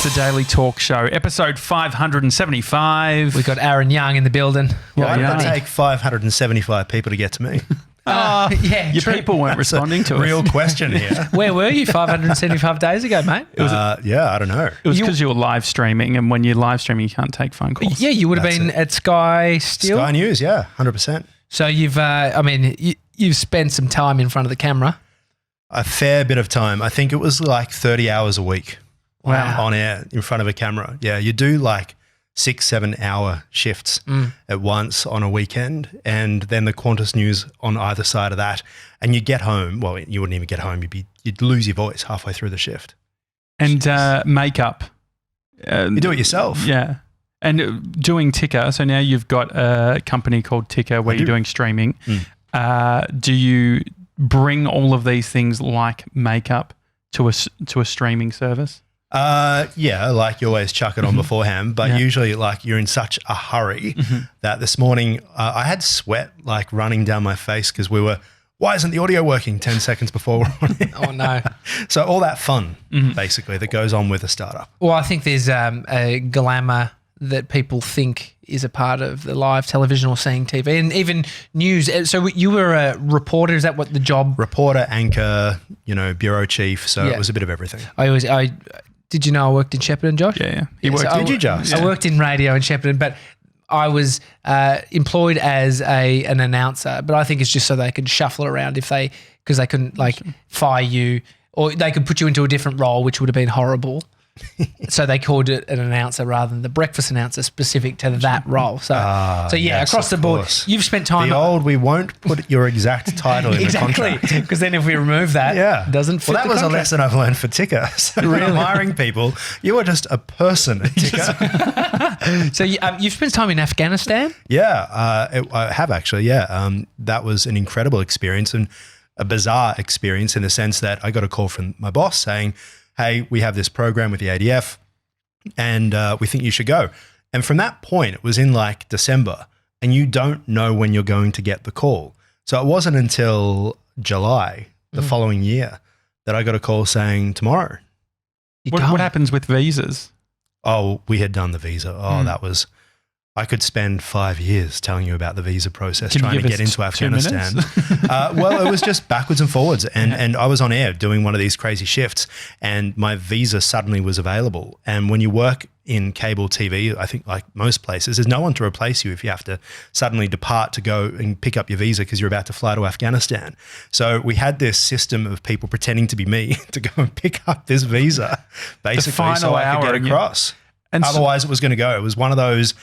the Daily Talk Show, episode 575. We've got Aaron Young in the building. Why did it take 575 people to get to me? Yeah, Your true. people weren't responding to us. Real question here. Where were you 575 days ago, mate? Yeah, I don't know. It was because you were live streaming, and when you're live streaming, you can't take phone calls. Yeah, you would have been at Sky still. Sky News, yeah, 100%. So you've spent some time in front of the camera. A fair bit of time. I think it was like 30 hours a week. Wow. On air in front of a camera. Yeah, you do like 6-7 hour shifts at once on a weekend, and then the Qantas News on either side of that. And you get home. Well, you wouldn't even get home. You'd lose your voice halfway through the shift. And makeup. You do it yourself. Yeah. And doing Ticker. So now you've got a company called Ticker where you're doing streaming. Do you bring all of these things like makeup to a streaming service? Yeah, like you always chuck it on beforehand, but usually like you're in such a hurry that this morning I had sweat like running down my face because why isn't the audio working 10 seconds before we're on it? Oh, no. So all that fun basically that goes on with a startup. Well, I think there's a glamour that people think is a part of the live television or seeing TV and even news. So you were a reporter. Is that what the job? Reporter, anchor, bureau chief. So it was a bit of everything. Did you know I worked in Shepparton, Josh? Yeah. Did you just? I worked in radio in Shepparton, but I was employed as an announcer. But I think it's just so they could shuffle around because they couldn't fire you, or they could put you into a different role, which would have been horrible. So they called it an announcer rather than the breakfast announcer specific to that role. So yes, across the board, you've spent time. We won't put your exact title in the contract. Exactly, because then if we remove that, it doesn't fit. Well, that was contract. A lesson I've learned for Ticker. So when I'm hiring people, you are just a person at Ticker. So you've spent time in Afghanistan? Yeah, I have actually, yeah. That was an incredible experience and a bizarre experience in the sense that I got a call from my boss saying, hey, we have this program with the ADF and we think you should go. And from that point, it was in like December and you don't know when you're going to get the call. So it wasn't until July the following year that I got a call saying tomorrow. What happens with visas? Oh, we had done the visa. That was, I could spend 5 years telling you about the visa process trying to get into Afghanistan. Well, it was just backwards and forwards. And I was on air doing one of these crazy shifts and my visa suddenly was available. And when you work in cable TV, I think like most places, there's no one to replace you if you have to suddenly depart to go and pick up your visa because you're about to fly to Afghanistan. So we had this system of people pretending to be me to go and pick up this visa basically so I could get across. And otherwise it was going to go. It was one of those,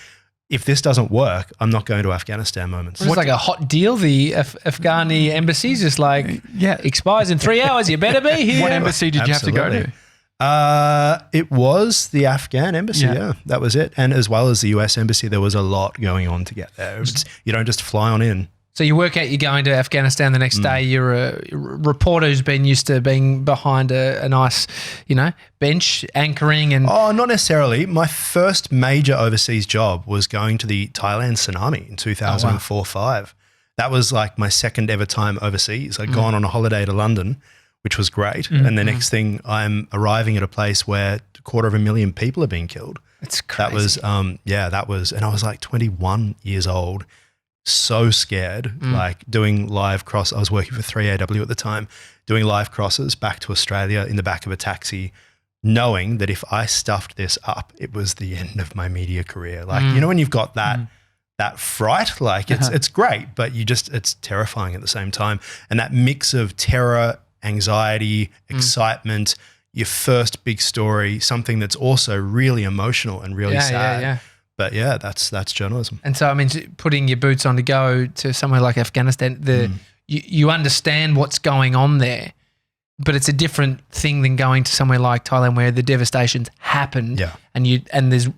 if this doesn't work, I'm not going to Afghanistan moments. It's like a hot deal. The Afghani embassy's just expires in 3 hours. You better be here. What embassy did you have to go to? It was the Afghan embassy. Yeah, that was it. And as well as the US embassy, there was a lot going on to get there. You don't just fly on in. So you work out you're going to Afghanistan the next day. You're a reporter who's been used to being behind a nice, bench anchoring and. Oh, not necessarily. My first major overseas job was going to the Thailand tsunami in 2004-05. That was like my second ever time overseas. I'd gone on a holiday to London, which was great. And the next thing I'm arriving at a place where 250,000 people are being killed. It's crazy. That was, and I was like 21 years old. So scared, like doing live cross. I was working for 3AW at the time, doing live crosses back to Australia in the back of a taxi, knowing that if I stuffed this up, it was the end of my media career. Like, when you've got that fright, like it's great, but it's terrifying at the same time. And that mix of terror, anxiety, excitement, your first big story, something that's also really emotional and really sad. Yeah. But yeah, that's journalism. And so, putting your boots on to go to somewhere like Afghanistan, you understand what's going on there, but it's a different thing than going to somewhere like Thailand where the devastation's happened. Yeah. And there's,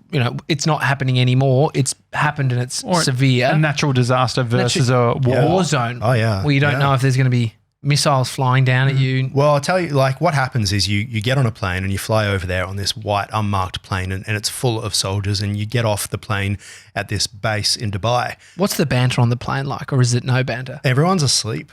it's not happening anymore. It's happened and it's severe. A natural disaster versus a war zone. Oh yeah. Where you don't know if there's going to be missiles flying down at you. Well, I'll tell you, like what happens is you get on a plane and you fly over there on this white unmarked plane and it's full of soldiers and you get off the plane at this base in Dubai. What's the banter on the plane like, or is it no banter? Everyone's asleep.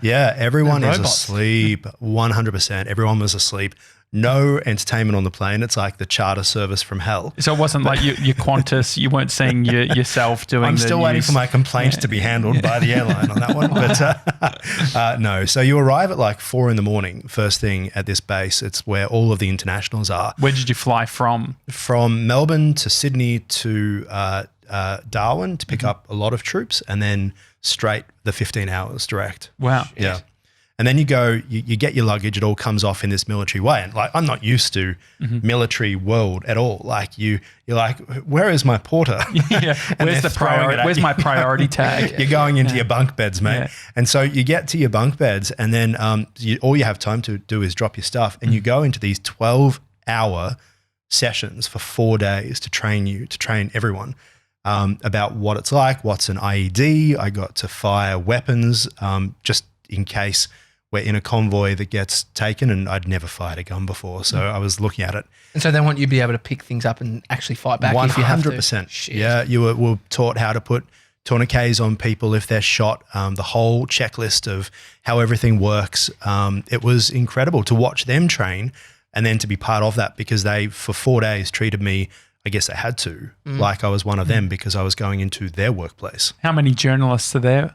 Yeah, everyone is robots. asleep, 100%. Everyone was asleep. No entertainment on the plane. It's like the charter service from hell. So it wasn't like your Qantas, you weren't seeing yourself doing I'm still waiting for my complaints to be handled by the airline on that one. But no, so you arrive at like 4 a.m, first thing at this base. It's where all of the internationals are. Where did you fly from? From Melbourne to Sydney to Darwin to pick up a lot of troops, and then straight the 15 hours direct. Wow. Yeah. And then you go, you get your luggage, it all comes off in this military way. And like, I'm not used to military world at all. Like you're like, where is my porter? Yeah. Where's my priority tag? You're going into your bunk beds, mate. Yeah. And so you get to your bunk beds, and then all you have time to do is drop your stuff, and you go into these 12-hour sessions for 4 days to train everyone about what it's like, what's an IED. I got to fire weapons just in case we're in a convoy that gets taken, and I'd never fired a gun before. So I was looking at it. And so they want you to be able to pick things up and actually fight back if you have to. 100%. Shit. Yeah, you were taught how to put tourniquets on people if they're shot, the whole checklist of how everything works. It was incredible to watch them train and then to be part of that, because they, for 4 days, treated me, I guess they had to, like I was one of them, because I was going into their workplace. How many journalists are there?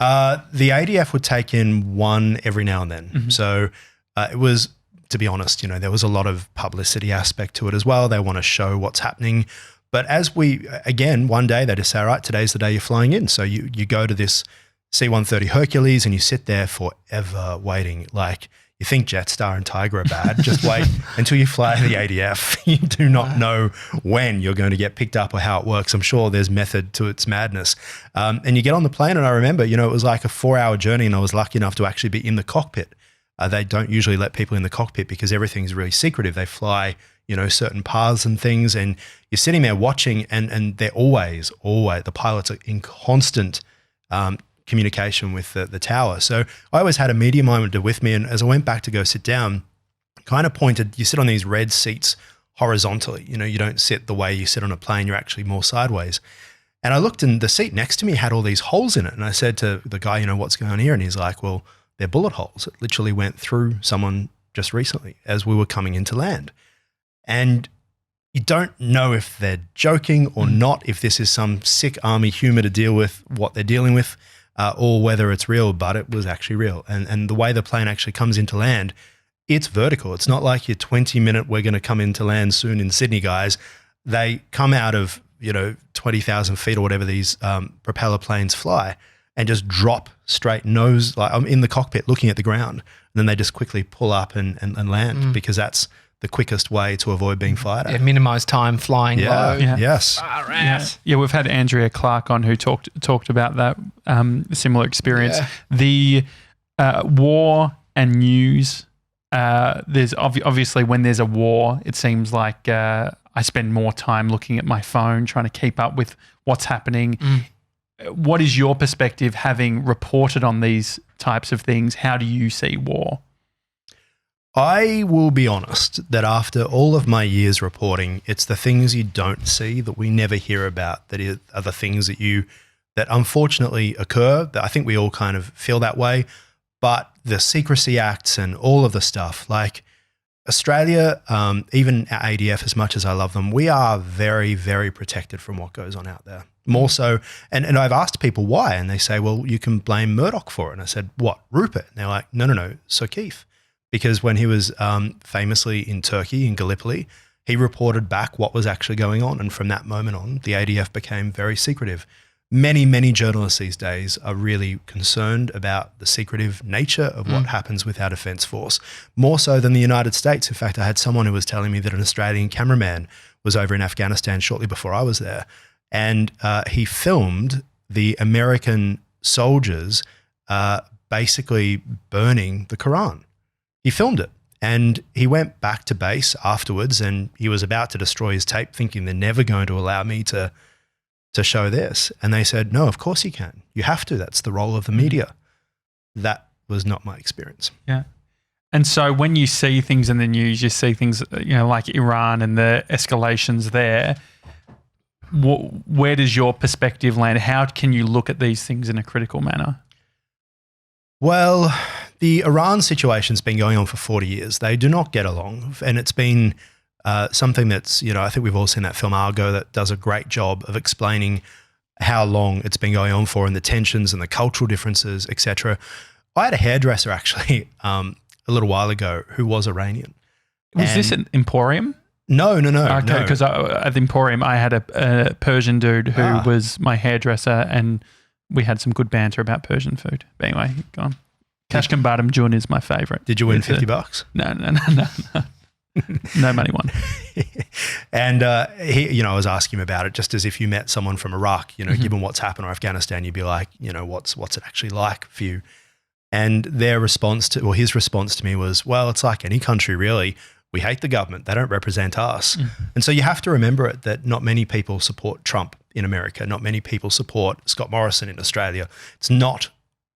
The ADF would take in one every now and then. So it was, to be honest, there was a lot of publicity aspect to it as well. They want to show what's happening. But as one day they just say, all right, today's the day you're flying in. So you go to this C-130 Hercules and you sit there forever waiting. Like, you think Jetstar and Tiger are bad, just wait until you fly the ADF. You do not know when you're going to get picked up or how it works. I'm sure there's method to its madness. And you get on the plane, and I remember, it was like a 4-hour journey, and I was lucky enough to actually be in the cockpit. They don't usually let people in the cockpit because everything's really secretive. They fly, certain paths and things, and you're sitting there watching, and they're always, the pilots are in constant communication with the tower. So I always had a media monitor with me, and as I went back to go sit down, kind of pointed, you sit on these red seats horizontally, you don't sit the way you sit on a plane, you're actually more sideways. And I looked, and the seat next to me had all these holes in it, and I said to the guy, what's going on here? And he's like, well, they're bullet holes. It literally went through someone just recently as we were coming into land. And you don't know if they're joking or not, if this is some sick army humor to deal with what they're dealing with, or whether it's real, but it was actually real. And the way the plane actually comes into land, it's vertical. It's not like your 20-minute, we're going to come into land soon in Sydney, guys. They come out of, 20,000 feet or whatever these propeller planes fly, and just drop straight nose. Like, I'm in the cockpit looking at the ground, and then they just quickly pull up and land, because that's the quickest way to avoid being fired at. Yeah, minimize time flying low. Yeah. Yes. Yeah, we've had Andrea Clark on who talked about that similar experience. Yeah. The war and news. There's obviously, when there's a war, it seems like I spend more time looking at my phone trying to keep up with what's happening. What is your perspective, having reported on these types of things? How do you see war? I will be honest that after all of my years reporting, it's the things you don't see, that we never hear about, that are the things that unfortunately occur. That I think we all kind of feel that way. But the secrecy acts and all of the stuff, like Australia, even our ADF, as much as I love them, we are very, very protected from what goes on out there. More so, and I've asked people why, and they say, well, you can blame Murdoch for it. And I said, what, Rupert? And they're like, no, Sokif. Because when he was famously in Turkey, in Gallipoli, he reported back what was actually going on. And from that moment on, the ADF became very secretive. Many, many journalists these days are really concerned about the secretive nature of what happens with our defence force, more so than the United States. In fact, I had someone who was telling me that an Australian cameraman was over in Afghanistan shortly before I was there, and he filmed the American soldiers basically burning the Quran. He filmed it, and he went back to base afterwards, and he was about to destroy his tape, thinking they're never going to allow me to show this. And they said, no, of course you can. You have to. That's the role of the media. That was not my experience. Yeah. And so when you see things in the news, you see things, like Iran and the escalations there, where does your perspective land? How can you look at these things in a critical manner? Well, the Iran situation's been going on for 40 years. They do not get along. And it's been something that's, I think we've all seen that film Argo that does a great job of explaining how long it's been going on for and the tensions and the cultural differences, etc. I had a hairdresser actually a little while ago who was Iranian. Was this an Emporium? No. Okay, because at the Emporium I had a Persian dude who was my hairdresser, and we had some good banter about Persian food. But anyway, go on. Kashkan Badam Jun is my favourite. Did you win $50? No. No money won. And he, I was asking him about it, just as if you met someone from Iraq, given what's happened, or Afghanistan, you'd be like, what's it actually like for you? And his response to me was, well, it's like any country really. We hate the government. They don't represent us. And so you have to remember it, that not many people support Trump in America. Not many people support Scott Morrison in Australia. It's not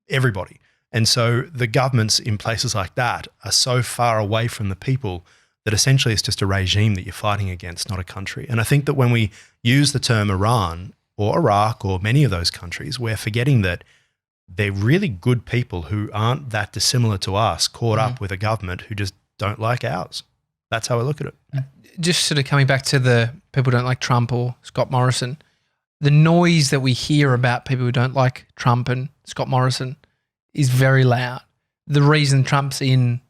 everybody. And so the governments in places like that are so far away from the people that essentially it's just a regime that you're fighting against, not a country. And I think that when we use the term Iran or Iraq or many of those countries, we're forgetting that they're really good people who aren't that dissimilar to us, caught up with a government who just don't like ours. That's how I look at it. Just sort of coming back to the people who don't like Trump or Scott Morrison, the noise that we hear about people who don't like Trump and Scott Morrison is very loud. The reason Trump's in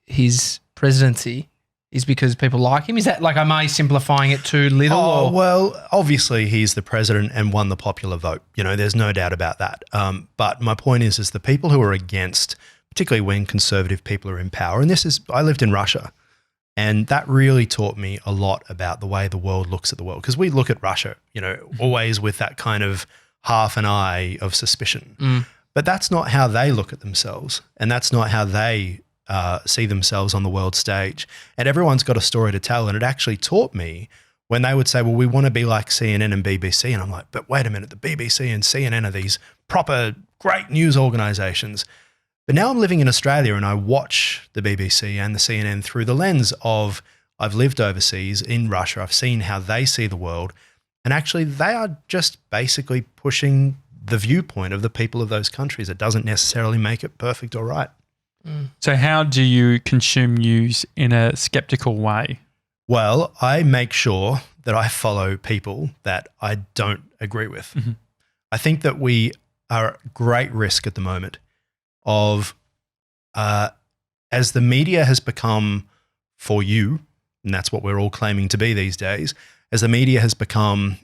his presidency is because people like him. Is that like, am I simplifying it too little? Well, obviously he's the president and won the popular vote. There's no doubt about that. But my point is the people who are against, particularly when conservative people are in power, and I lived in Russia, and that really taught me a lot about the way the world looks at the world. Because we look at Russia, always with that kind of half an eye of suspicion. But that's not how they look at themselves, and that's not how they see themselves on the world stage. And everyone's got a story to tell. And it actually taught me when they would say, well, we want to be like CNN and BBC. And I'm like, but wait a minute, the BBC and CNN are these proper great news organizations. But now I'm living in Australia and I watch the BBC and the CNN through the lens of, I've lived overseas in Russia. I've seen how they see the world. And actually they are just basically pushing the viewpoint of the people of those countries. It doesn't necessarily make it perfect or right. So how do you consume news in a skeptical way? Well, I make sure that I follow people that I don't agree with. I think that we are at great risk at the moment of, as the media has become for you, and that's what we're all claiming to be these days, as the media has become,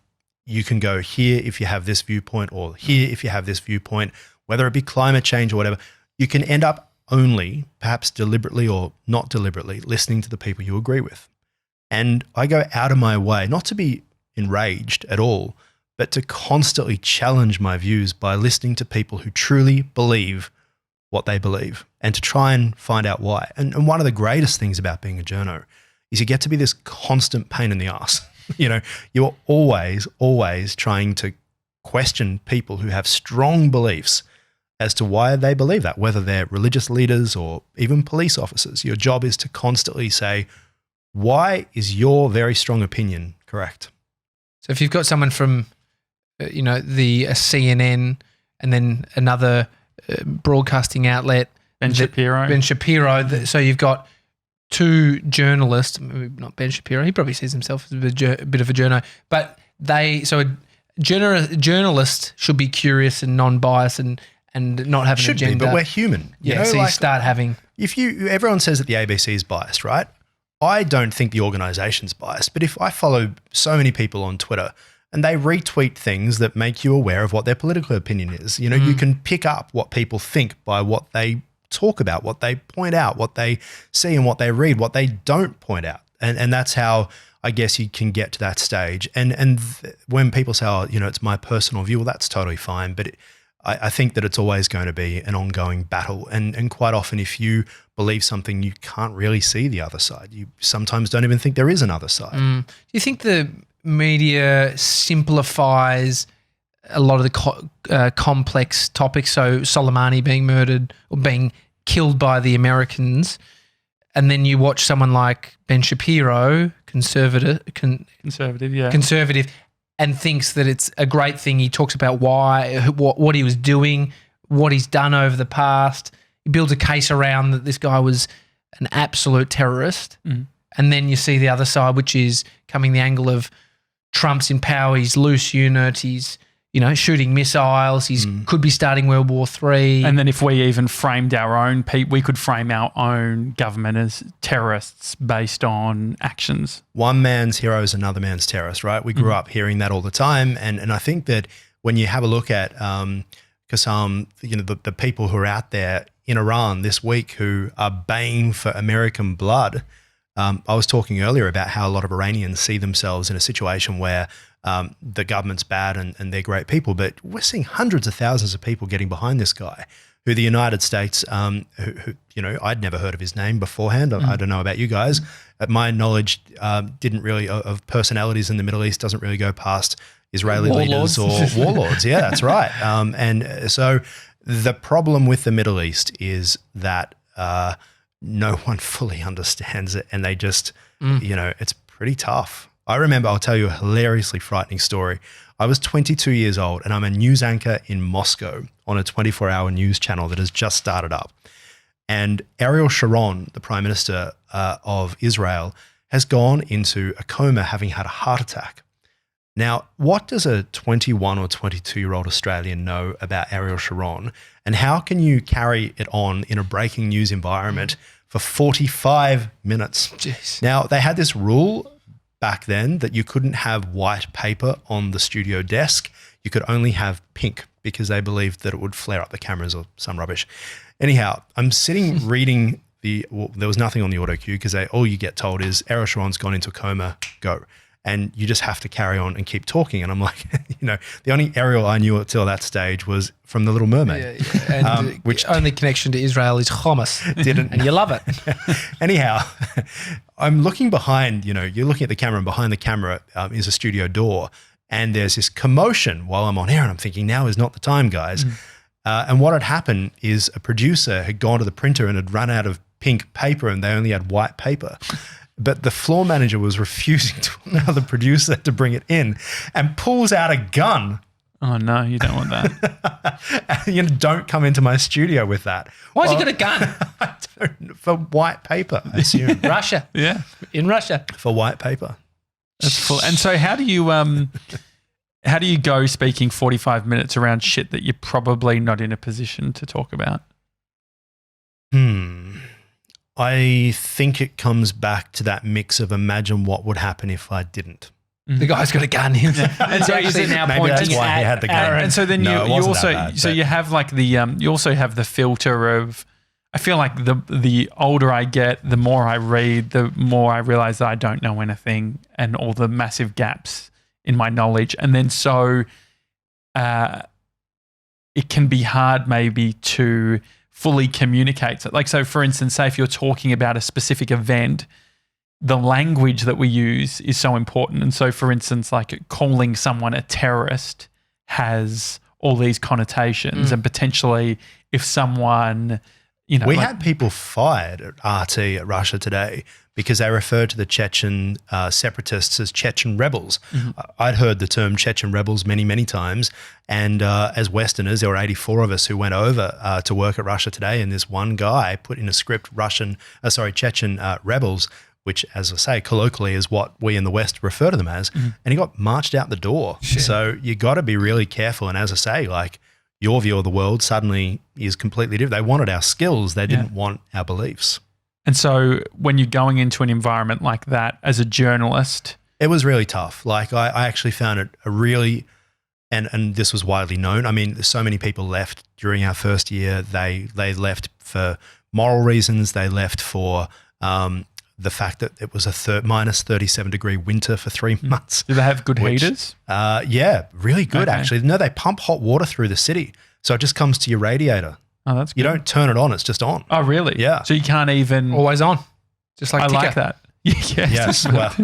you can go here if you have this viewpoint or here if you have this viewpoint, whether it be climate change or whatever, you can end up only, perhaps deliberately or not deliberately, listening to the people you agree with. And I go out of my way, not to be enraged at all, but to constantly challenge my views by listening to people who truly believe what they believe and to try and find out why. And one of the greatest things about being a journo is you get to be this constant pain in the ass. You're always trying to question people who have strong beliefs as to why they believe that, whether they're religious leaders or even police officers. Your job is to constantly say, why is your very strong opinion correct? So if you've got someone from, the CNN and then another broadcasting outlet, Ben Shapiro. So you've got two journalists, maybe not Ben Shapiro, he probably sees himself as a bit of a journo, but a journalist should be curious and non-biased and not have an agenda. But we're human. Yeah, so you start having... Everyone says that the ABC is biased, right? I don't think the organization's biased, but if I follow so many people on Twitter and they retweet things that make you aware of what their political opinion is, you can pick up what people think by what they talk about, what they point out, what they see and what they read, what they don't point out. And that's how I guess you can get to that stage. And when people say, it's my personal view, well, that's totally fine. But I think that it's always going to be an ongoing battle. And quite often, if you believe something, you can't really see the other side. You sometimes don't even think there is another side. Do you think the media simplifies a lot of the complex topics? So Soleimani being murdered or being killed by the Americans, and then you watch someone like Ben Shapiro, conservative, and thinks that it's a great thing. He talks about what he was doing, what he's done over the past. He builds a case around that this guy was an absolute terrorist. And then you see the other side, which is coming the angle of Trump's in power, he's loose unit, he's, shooting missiles, he's could be starting World War III. And then if we even framed our own people, we could frame our own government as terrorists based on actions. One man's hero is another man's terrorist, right? We grew up hearing that all the time. And I think that when you have a look at Qassam, the people who are out there in Iran this week who are baying for American blood, I was talking earlier about how a lot of Iranians see themselves in a situation where the government's bad and they're great people, but we're seeing hundreds of thousands of people getting behind this guy who the United States, who I'd never heard of his name beforehand. I don't know about you guys. My knowledge didn't really of personalities in the Middle East doesn't really go past Israeli leaders or warlords. Yeah, that's right. And so the problem with the Middle East is that no one fully understands it, and they just, it's pretty tough. I remember, I'll tell you a hilariously frightening story. I was 22 years old and I'm a news anchor in Moscow on a 24-hour news channel that has just started up. And Ariel Sharon, the Prime Minister of Israel, has gone into a coma having had a heart attack. Now, what does a 21 or 22-year-old Australian know about Ariel Sharon? And how can you carry it on in a breaking news environment for 45 minutes? Jeez. Now, they had this rule back then that you couldn't have white paper on the studio desk. You could only have pink because they believed that it would flare up the cameras or some rubbish. Anyhow, I'm sitting reading there was nothing on the auto cue because all you get told is Ariel Sharon's gone into a coma, go. And you just have to carry on and keep talking. And I'm like, the only Ariel I knew until that stage was from The Little Mermaid. Yeah. And which only connection to Israel is hummus. And you love it. Anyhow, I'm looking behind, you're looking at the camera, and behind the camera is a studio door. And there's this commotion while I'm on air. And I'm thinking, now is not the time, guys. And what had happened is a producer had gone to the printer and had run out of pink paper and they only had white paper. But the floor manager was refusing to allow the producer to bring it in and pulls out a gun. Oh, no, you don't want that. Don't come into my studio with that. Why's he got a gun? I don't, for white paper, I assume. Russia. Yeah. In Russia. For white paper. That's full. And so how do you go speaking 45 minutes around shit that you're probably not in a position to talk about? I think it comes back to that mix of imagine what would happen if I didn't. The guy's got a gun. And so is it now maybe pointing that's why he had the gun. Ahron. And so then you also bad, so you have like the you also have the filter of, I feel like the older I get, the more I read, the more I realize that I don't know anything and all the massive gaps in my knowledge. And then so it can be hard maybe to fully communicate. So, so for instance, say if you're talking about a specific event, the language that we use is so important. And so for instance, like calling someone a terrorist has all these connotations and potentially if someone, We had people fired at RT at Russia Today because they referred to the Chechen separatists as Chechen rebels. I'd heard the term Chechen rebels many, many times. And as Westerners, there were 84 of us who went over to work at Russia Today. And this one guy put in a script Chechen rebels, which, as I say, colloquially is what we in the West refer to them as. And he got marched out the door. Shit. So you got to be really careful. And as I say, your view of the world suddenly is completely different. They wanted our skills. They didn't want our beliefs. And so when you're going into an environment like that as a journalist, it was really tough. I actually found it a really, and this was widely known. I mean, so many people left during our first year. They left for moral reasons. They left for the fact that it was a minus 37-degree winter for 3 months. Do they have good heaters? Yeah, really good actually. No, they pump hot water through the city. So it just comes to your radiator. Oh, that's good. You don't turn it on, it's just on. Oh, really? Yeah. So you can't even... Always on. Just like I Ticker. like that. Yes, well,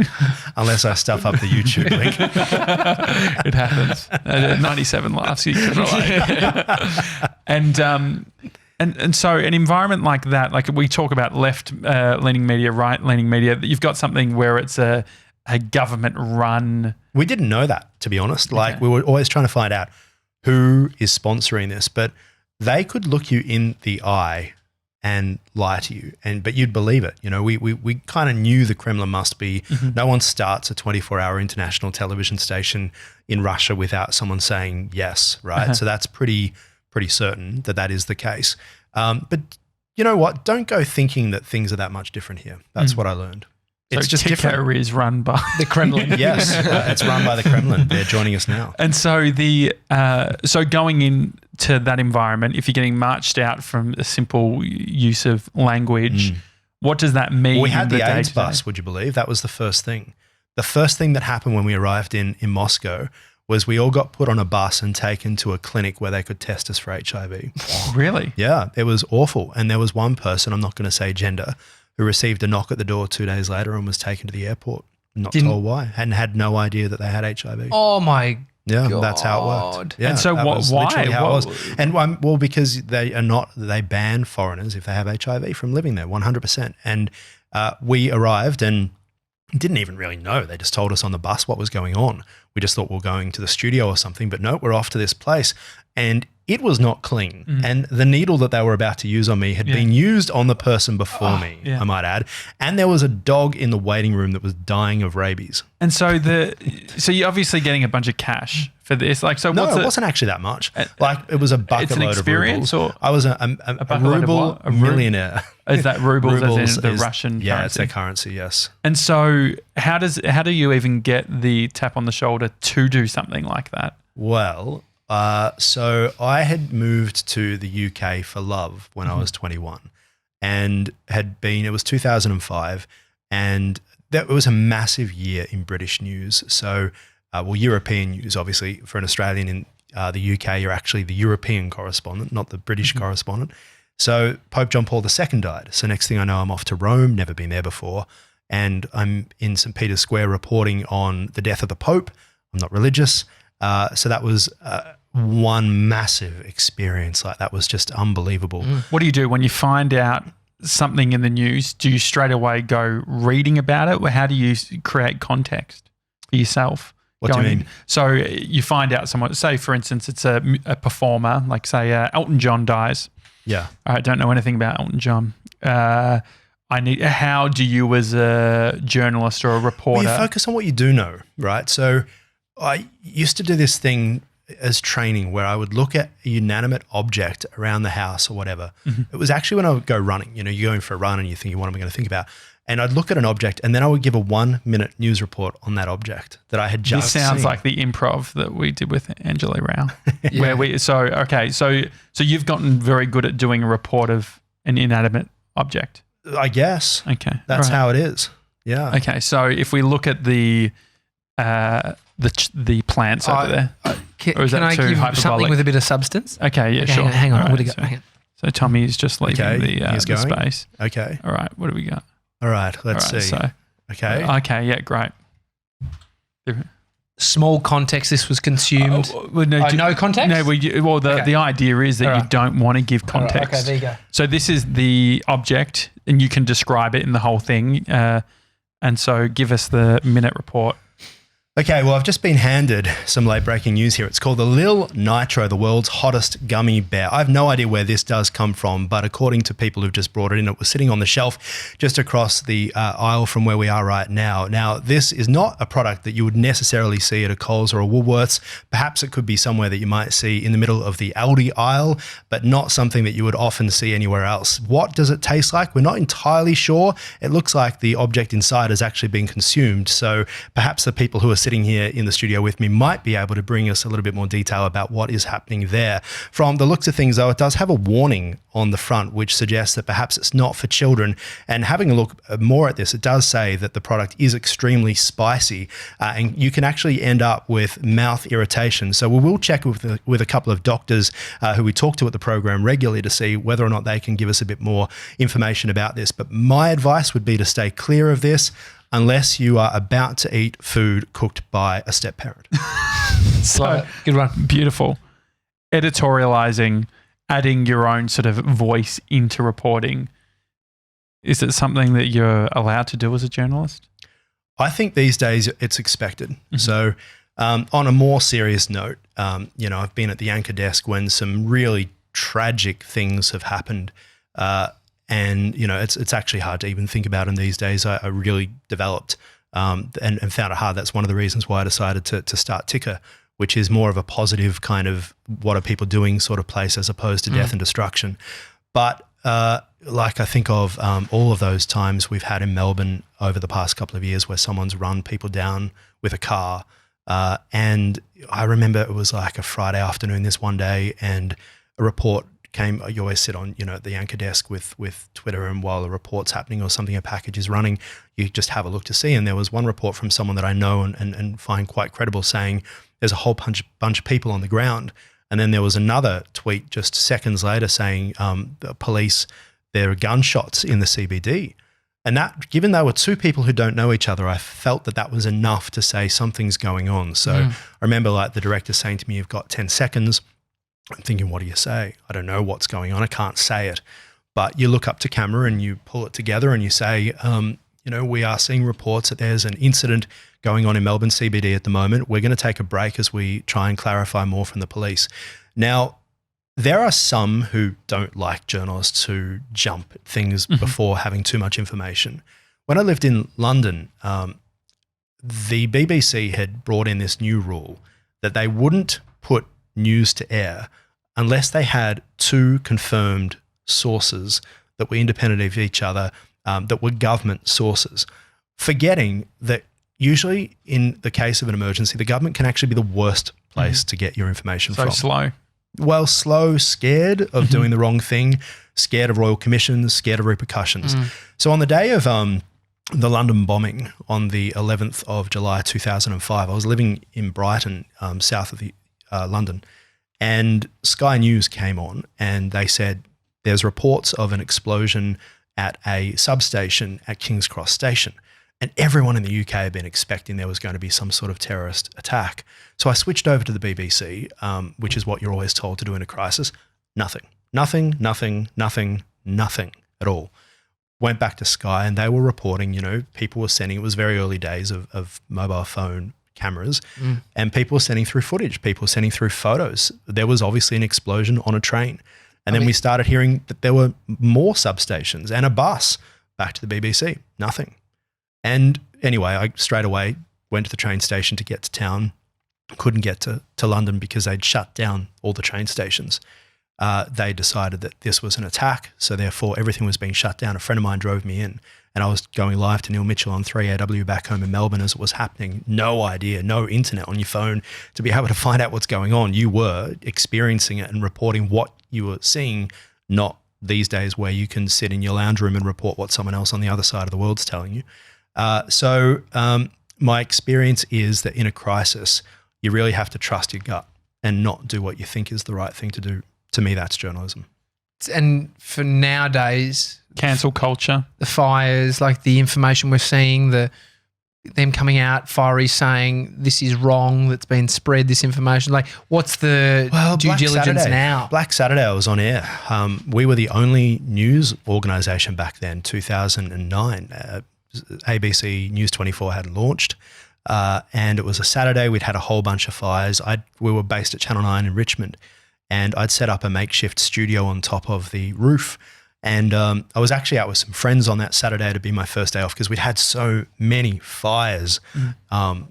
unless I stuff up the YouTube link. It happens. 97 laughs, you can relate. And so an environment like that, like we talk about left-leaning media, right-leaning media, you've got something where it's a government-run... We didn't know that, to be honest. We were always trying to find out who is sponsoring this, but they could look you in the eye and lie to you, but you'd believe it. You know, we kind of knew the Kremlin must be. No one starts a 24-hour international television station in Russia without someone saying yes, right? So that's pretty certain that is the case. But you know what? Don't go thinking that things are that much different here. That's what I learned. It's so just Ticker different. Is run by the Kremlin. Yes, it's run by the Kremlin. They're joining us now. And so so going into that environment, if you're getting marched out from a simple use of language, what does that mean? We had the day AIDS to day? bus, would you believe? That was the first thing. The first thing that happened when we arrived in Moscow was we all got put on a bus and taken to a clinic where they could test us for HIV. Really? Yeah, it was awful. And there was one person, I'm not going to say gender, who received a knock at the door 2 days later and was taken to the airport, not told why, and had no idea that they had HIV. Oh my Yeah, God. that's how it worked. Yeah, And so that was why? literally how it was. And well, because they ban foreigners if they have HIV from living there, 100%. And we arrived and didn't even really know. They just told us on the bus what was going on. We just thought we were going to the studio or something, but no, we're off to this place. And it was not clean. And the needle that they were about to use on me had been used on the person before me, I might add. And there was a dog in the waiting room that was dying of rabies. And so so you're obviously getting a bunch of cash for this. Like, so No, what's it wasn't actually that much. Like it was a bucket it's an load experience of rubles. or I was a bucket load of ruble what? A millionaire. Is that rubles as in the is- Russian Yeah, currency? it's their currency, yes. And so how do you even get the tap on the shoulder to do something like that? Well, so I had moved to the UK for love when I was 21 and it was 2005 and that was a massive year in British news. So, European news, obviously for an Australian in the UK, you're actually the European correspondent, not the British correspondent. So Pope John Paul II died. So next thing I know, I'm off to Rome, never been there before. And I'm in St. Peter's Square reporting on the death of the Pope. I'm not religious. So that was one massive experience. Like that was just unbelievable. What do you do when you find out something in the news? Do you straight away go reading about it? Or how do you create context for yourself? What do you mean? So you find out someone, say for instance, it's a performer, like say Elton John dies. Yeah. I don't know anything about Elton John. How do you as a journalist or a reporter? Well, you focus on what you do know, right? So I used to do this thing as training where I would look at a inanimate object around the house or whatever. It was actually when I would go running. You know, you're going for a run and you're thinking, what am I going to think about? And I'd look at an object and then I would give a 1-minute news report on that object that I had just This sounds seen. like the improv that we did with Angela Rao. So you've gotten very good at doing a report of an inanimate object. I guess. Okay. That's right. how it is. Yeah. Okay, so if we look at the plants over there. Can Or is that I too give hyperbolic? something with a bit of substance? Okay, yeah, Okay, sure. hang on. All What do you right, got? Hang on. So Tommy is just leaving Okay, he's the going. space. Okay. All right, what do we got? All right. Let's All right, see. So, Okay. okay, yeah, great. Small context. This was consumed. No context? No, the idea is that All you right. don't want to give All right, context. okay, there you go. So this is the object, and you can describe it in the whole thing. And so give us the minute report. Okay, well, I've just been handed some late-breaking news here. It's called the Lil Nitro, the world's hottest gummy bear. I have no idea where this does come from, but according to people who've just brought it in, it was sitting on the shelf just across the aisle from where we are right now. Now, this is not a product that you would necessarily see at a Coles or a Woolworths. Perhaps it could be somewhere that you might see in the middle of the Aldi aisle, but not something that you would often see anywhere else. What does it taste like? We're not entirely sure. It looks like the object inside has actually been consumed, so perhaps the people who are sitting here in the studio with me might be able to bring us a little bit more detail about what is happening there. From the looks of things, though, it does have a warning on the front, which suggests that perhaps it's not for children. And having a look more at this, it does say that the product is extremely spicy and you can actually end up with mouth irritation. So we will check with a couple of doctors who we talk to at the program regularly to see whether or not they can give us a bit more information about this. But my advice would be to stay clear of this unless you are about to eat food cooked by a step parent. So Good one. beautiful. Editorializing, adding your own sort of voice into reporting. Is it something that you're allowed to do as a journalist? I think these days it's expected. Mm-hmm. So on a more serious note, I've been at the anchor desk when some really tragic things have happened. And, you know, it's actually hard to even think about in these days. I really developed and found it hard. That's one of the reasons why I decided to start Ticker, which is more of a positive kind of what are people doing sort of place as opposed to death and destruction. But like I think of all of those times we've had in Melbourne over the past couple of years where someone's run people down with a car. And I remember it was like a Friday afternoon this one day, and a report came. You always sit on, you know, the anchor desk with Twitter, and while a report's happening or something, a package is running, you just have a look to see. And there was one report from someone that I know and find quite credible saying there's a whole bunch of people on the ground. And then there was another tweet just seconds later saying the police, there are gunshots in the CBD. And that, given they were two people who don't know each other, I felt that was enough to say something's going on. So I remember like the director saying to me, you've got 10 seconds. I'm thinking, what do you say? I don't know what's going on. I can't say it. But you look up to camera and you pull it together and you say, you know, we are seeing reports that there's an incident going on in Melbourne CBD at the moment. We're going to take a break as we try and clarify more from the police. Now, there are some who don't like journalists who jump at things before having too much information. When I lived in London, the BBC had brought in this new rule that they wouldn't put news to air unless they had two confirmed sources that were independent of each other, that were government sources, forgetting that usually in the case of an emergency, the government can actually be the worst place to get your information from. So slow. Well, slow, scared of doing the wrong thing, scared of royal commissions, scared of repercussions. So on the day of the London bombing on the 11th of July 2005, I was living in Brighton, south of London, and Sky News came on and they said there's reports of an explosion at a substation at King's Cross Station. And everyone in the UK had been expecting there was going to be some sort of terrorist attack. So I switched over to the BBC, which is what you're always told to do in a crisis. Nothing at all. Went back to Sky and they were reporting, you know, people were sending, it was very early days of mobile phone cameras, and people were sending through footage, people were sending through photos. There was obviously an explosion on a train. And then we started hearing that there were more substations and a bus. Back to the BBC, nothing. And anyway, I straight away went to the train station to get to town. Couldn't get to London because they'd shut down all the train stations. They decided that this was an attack, so therefore everything was being shut down. A friend of mine drove me in and I was going live to Neil Mitchell on 3AW back home in Melbourne as it was happening. No idea, no internet on your phone to be able to find out what's going on. You were experiencing it and reporting what you were seeing, not these days where you can sit in your lounge room and report what someone else on the other side of the world's telling you. So my experience is that in a crisis, you really have to trust your gut and not do what you think is the right thing to do. To me, that's journalism. And for nowadays, cancel culture, the fires, like the information we're seeing, them coming out, fiery saying this is wrong, that's been spread, this information. Like, what's the due Black diligence Saturday. now? Black Saturday, I was on air. We were the only news organisation back then, 2009. ABC News 24 had launched, and it was a Saturday. We'd had a whole bunch of fires. We were based at Channel 9 in Richmond, and I'd set up a makeshift studio on top of the roof. And I was actually out with some friends on that Saturday to be my first day off because we'd had so many fires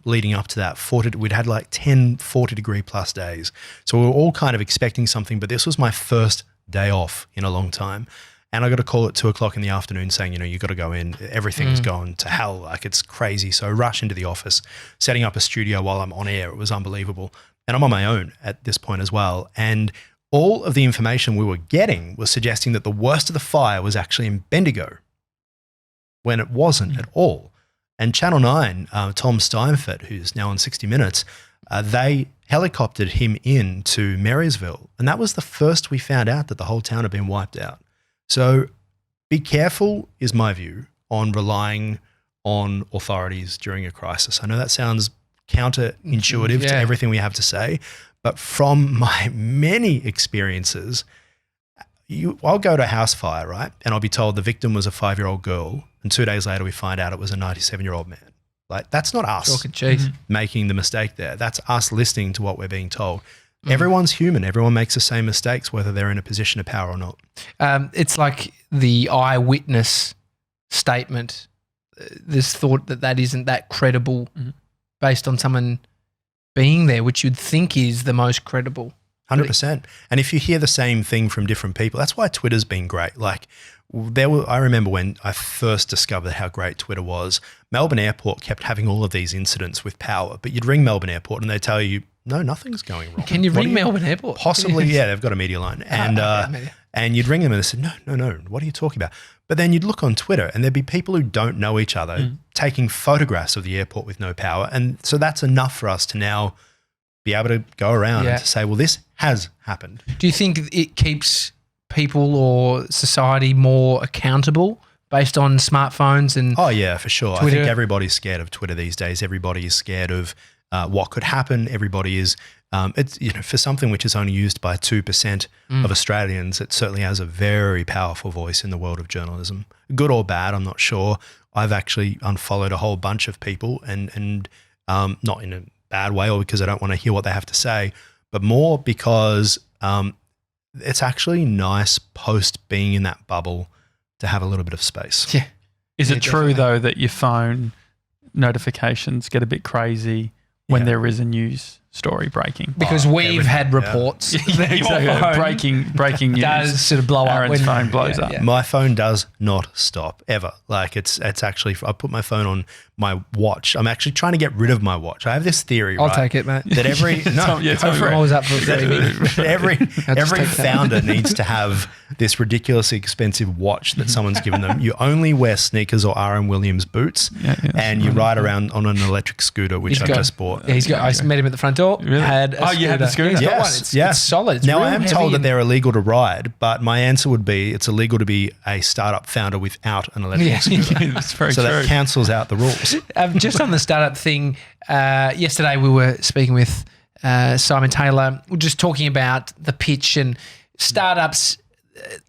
leading up to that. We'd had like 10 40-degree plus days. So we were all kind of expecting something, but this was my first day off in a long time. And I got a call at 2:00 in the afternoon saying, you know, you got to go in. Everything's gone to hell. Like, it's crazy. So I rush into the office, setting up a studio while I'm on air. It was unbelievable. And I'm on my own at this point as well. And all of the information we were getting was suggesting that the worst of the fire was actually in Bendigo when it wasn't at all. And Channel 9, Tom Steinfort, who's now on 60 Minutes, they helicoptered him in to Marysville. And that was the first we found out that the whole town had been wiped out. So be careful is my view on relying on authorities during a crisis. I know that sounds counterintuitive to everything we have to say, but from my many experiences, I'll go to a house fire, right? And I'll be told the victim was a 5-year-old girl, and 2 days later we find out it was a 97-year-old man. Like, that's not us making the mistake there. That's us listening to what we're being told. Everyone's human. Everyone makes the same mistakes, whether they're in a position of power or not. It's like the eyewitness statement. This thought that isn't that credible based on someone being there, which you'd think is the most credible. 100%. And if you hear the same thing from different people, that's why Twitter's been great. Like I remember when I first discovered how great Twitter was, Melbourne Airport kept having all of these incidents with power, but you'd ring Melbourne Airport and they tell you, no, nothing's going wrong. Can you ring Melbourne Airport? Possibly, yeah, they've got a media line. And you'd ring them and they said, no, what are you talking about? But then you'd look on Twitter and there'd be people who don't know each other taking photographs of the airport with no power. And so that's enough for us to now be able to go around and to say, well, this has happened. Do you think it keeps people or society more accountable based on smartphones and Oh, yeah, for sure. Twitter? I think everybody's scared of Twitter these days. Everybody is scared of what could happen. Everybody is, it's, for something which is only used by 2% of Australians, it certainly has a very powerful voice in the world of journalism. Good or bad, I'm not sure. I've actually unfollowed a whole bunch of people and not in a bad way or because I don't want to hear what they have to say, but more because it's actually nice post being in that bubble to have a little bit of space. Yeah. Is it true though that your phone notifications get a bit crazy when there is a news story breaking? Because we've had reports. Breaking news. Does sort of blow up. Aaron's phone blows up. Yeah. My phone does not stop ever. Like it's actually, I put my phone on my watch. I'm actually trying to get rid of my watch. I have this theory, I'll take it, mate. that every I'm always up for every founder needs to have this ridiculously expensive watch that someone's given them. You only wear sneakers or Ahron Williams boots, and you ride around on an electric scooter, which I just bought. Yeah, I met him at the front door. Really? You had the scooter. He's got one. It's solid. It's now real I am heavy told that they're illegal to ride, but my answer would be it's illegal to be a startup founder without an electric scooter. That's very so true. that cancels out the rules. Just on the startup thing, yesterday we were speaking with Simon Taylor, we're just talking about the pitch and startups.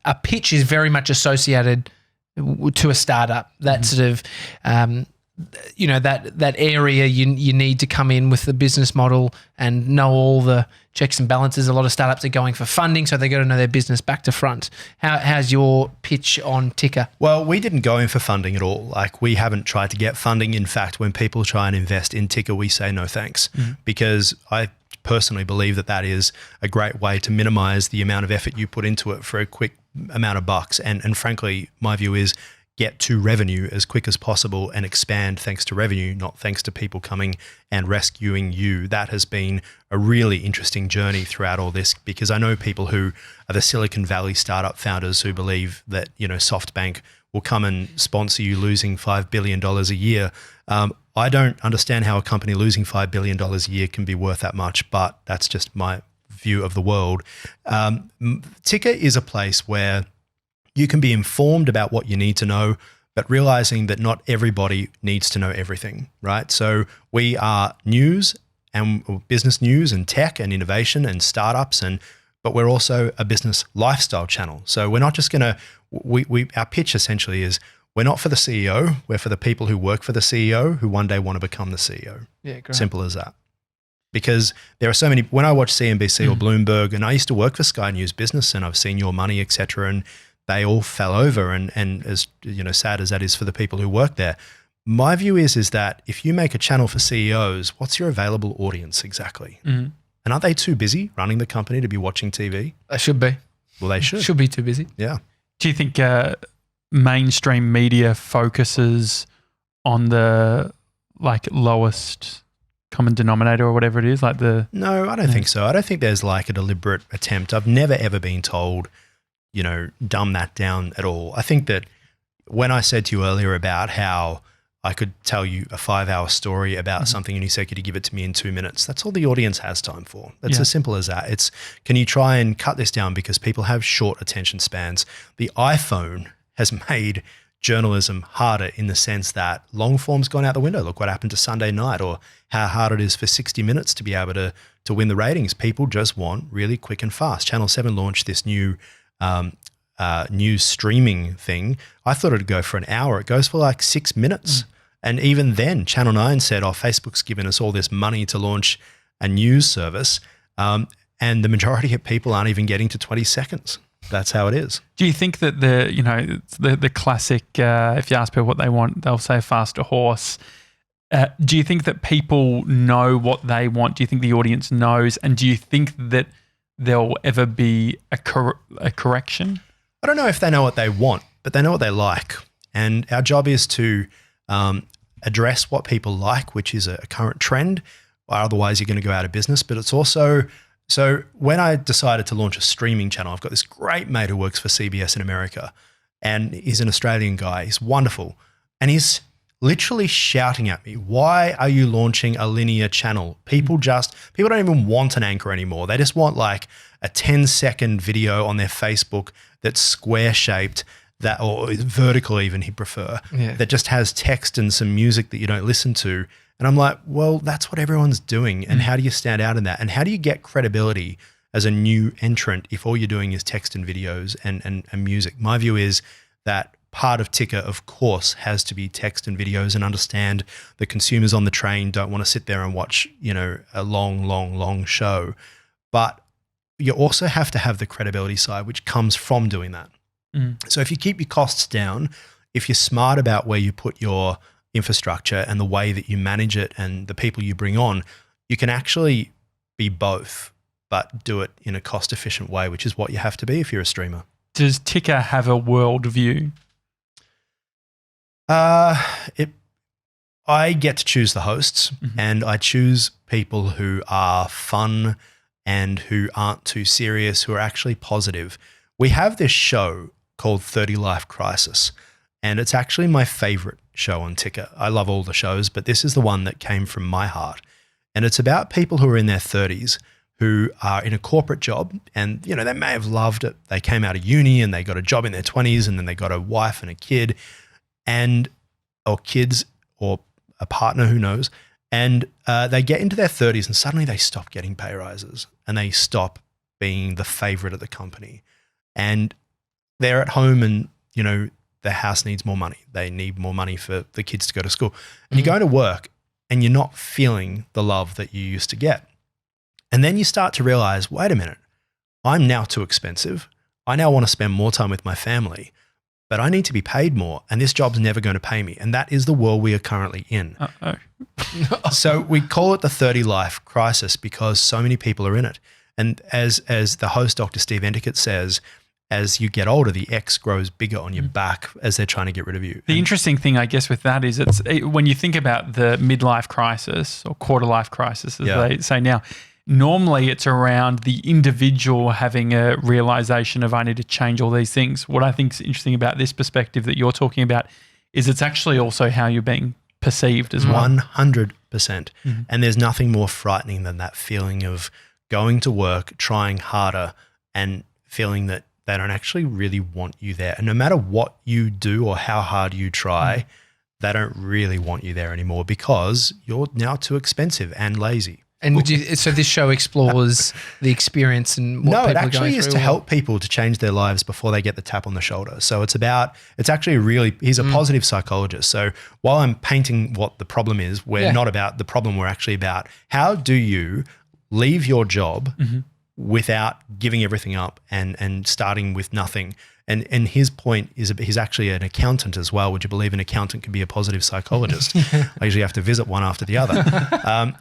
A pitch is very much associated to a startup. That sort of, that area you need to come in with the business model and know all the checks and balances. A lot of startups are going for funding, so they got to know their business back to front. How's your pitch on Ticker? Well, we didn't go in for funding at all. Like we haven't tried to get funding. In fact, when people try and invest in Ticker, we say no thanks because I personally believe that is a great way to minimize the amount of effort you put into it for a quick amount of bucks. And frankly, my view is get to revenue as quick as possible and expand thanks to revenue, not thanks to people coming and rescuing you. That has been a really interesting journey throughout all this because I know people who are the Silicon Valley startup founders who believe that, SoftBank will come and sponsor you losing $5 billion a year. I don't understand how a company losing $5 billion a year can be worth that much, but that's just my view of the world. Ticker is a place where you can be informed about what you need to know, but realizing that not everybody needs to know everything, right? So we are news and business news and tech and innovation and startups, but we're also a business lifestyle channel. So we're not just going to, our pitch essentially is we're not for the CEO, we're for the people who work for the CEO who one day want to become the CEO. Yeah, great. Simple as that. Because there are so many, when I watch CNBC or Bloomberg, and I used to work for Sky News Business and I've seen Your Money, et cetera, and they all fell over and as sad as that is for the people who work there. My view is that if you make a channel for CEOs, what's your available audience exactly? And aren't they too busy running the company to be watching TV? They should be. Well, they should. Should be too busy. Yeah. Do you think mainstream media focuses on the lowest common denominator or whatever it is? No, I don't think so. I don't think there's a deliberate attempt. I've never ever been told, dumb that down at all. I think that when I said to you earlier about how I could tell you a 5-hour story about something and you said, could you give it to me in 2 minutes? That's all the audience has time for. That's as simple as that. It's, can you try and cut this down because people have short attention spans? The iPhone has made journalism harder in the sense that long form's gone out the window. Look what happened to Sunday Night or how hard it is for 60 Minutes to be able to win the ratings. People just want really quick and fast. Channel 7 launched this new news streaming thing. I thought it'd go for an hour. It goes for 6 minutes. And even then, Channel 9 said, Facebook's given us all this money to launch a news service. And the majority of people aren't even getting to 20 seconds. That's how it is. Do you think that the classic, if you ask people what they want, they'll say a faster horse. Do you think that people know what they want? Do you think the audience knows? And do you think that there'll ever be a correction? I don't know if they know what they want, but they know what they like. And our job is to address what people like, which is a current trend. Otherwise, you're going to go out of business. But it's also, so when I decided to launch a streaming channel, I've got this great mate who works for CBS in America, and he's an Australian guy. He's wonderful. And he's literally shouting at me, why are you launching a linear channel? People don't even want an anchor anymore. They just want like a 10-second video on their Facebook that's square shaped, that, or vertical even, he'd prefer, that just has text and some music that you don't listen to. And I'm like, well, that's what everyone's doing. And how do you stand out in that? And how do you get credibility as a new entrant if all you're doing is text and videos and music? My view is that part of Ticker, of course, has to be text and videos, and understand the consumers on the train don't want to sit there and watch, a long show. But you also have to have the credibility side, which comes from doing that. So if you keep your costs down, if you're smart about where you put your infrastructure and the way that you manage it and the people you bring on, you can actually be both, but do it in a cost-efficient way, which is what you have to be if you're a streamer. Does Ticker have a world view? I get to choose the hosts, and I choose people who are fun and who aren't too serious, who are actually positive. We have this show called 30 Life Crisis, and it's actually my favorite show on Ticker. I love all the shows, but this is the one that came from my heart. And it's about people who are in their 30s who are in a corporate job, and they may have loved it. They came out of uni and they got a job in their 20s, and then they got a wife and a kid, or kids, or a partner, who knows. And they get into their 30s and suddenly they stop getting pay rises and they stop being the favorite of the company. And they're at home and, their house needs more money. They need more money for the kids to go to school. And you go to work and you're not feeling the love that you used to get. And then you start to realize, wait a minute, I'm now too expensive. I now want to spend more time with my family, but I need to be paid more, and this job's never going to pay me. And that is the world we are currently in. So we call it the 30 Life Crisis because so many people are in it. And as the host, Dr. Steve Endicott, says, as you get older, the X grows bigger on your back as they're trying to get rid of you. The interesting thing, I guess, with that is when you think about the midlife crisis or quarter life crisis, as they say now, normally it's around the individual having a realization of, I need to change all these things. What I think is interesting about this perspective that you're talking about is it's actually also how you're being perceived as well. 100%. And there's nothing more frightening than that feeling of going to work, trying harder, and feeling that they don't actually really want you there. And no matter what you do or how hard you try, they don't really want you there anymore because you're now too expensive and lazy. And so this show explores the experience and what people are going through? No, it actually is to help people to change their lives before they get the tap on the shoulder. So it's actually he's a positive psychologist. So while I'm painting what the problem is, we're not about the problem, we're actually about how do you leave your job without giving everything up and starting with nothing. And his point is he's actually an accountant as well. Would you believe an accountant can be a positive psychologist? I usually have to visit one after the other.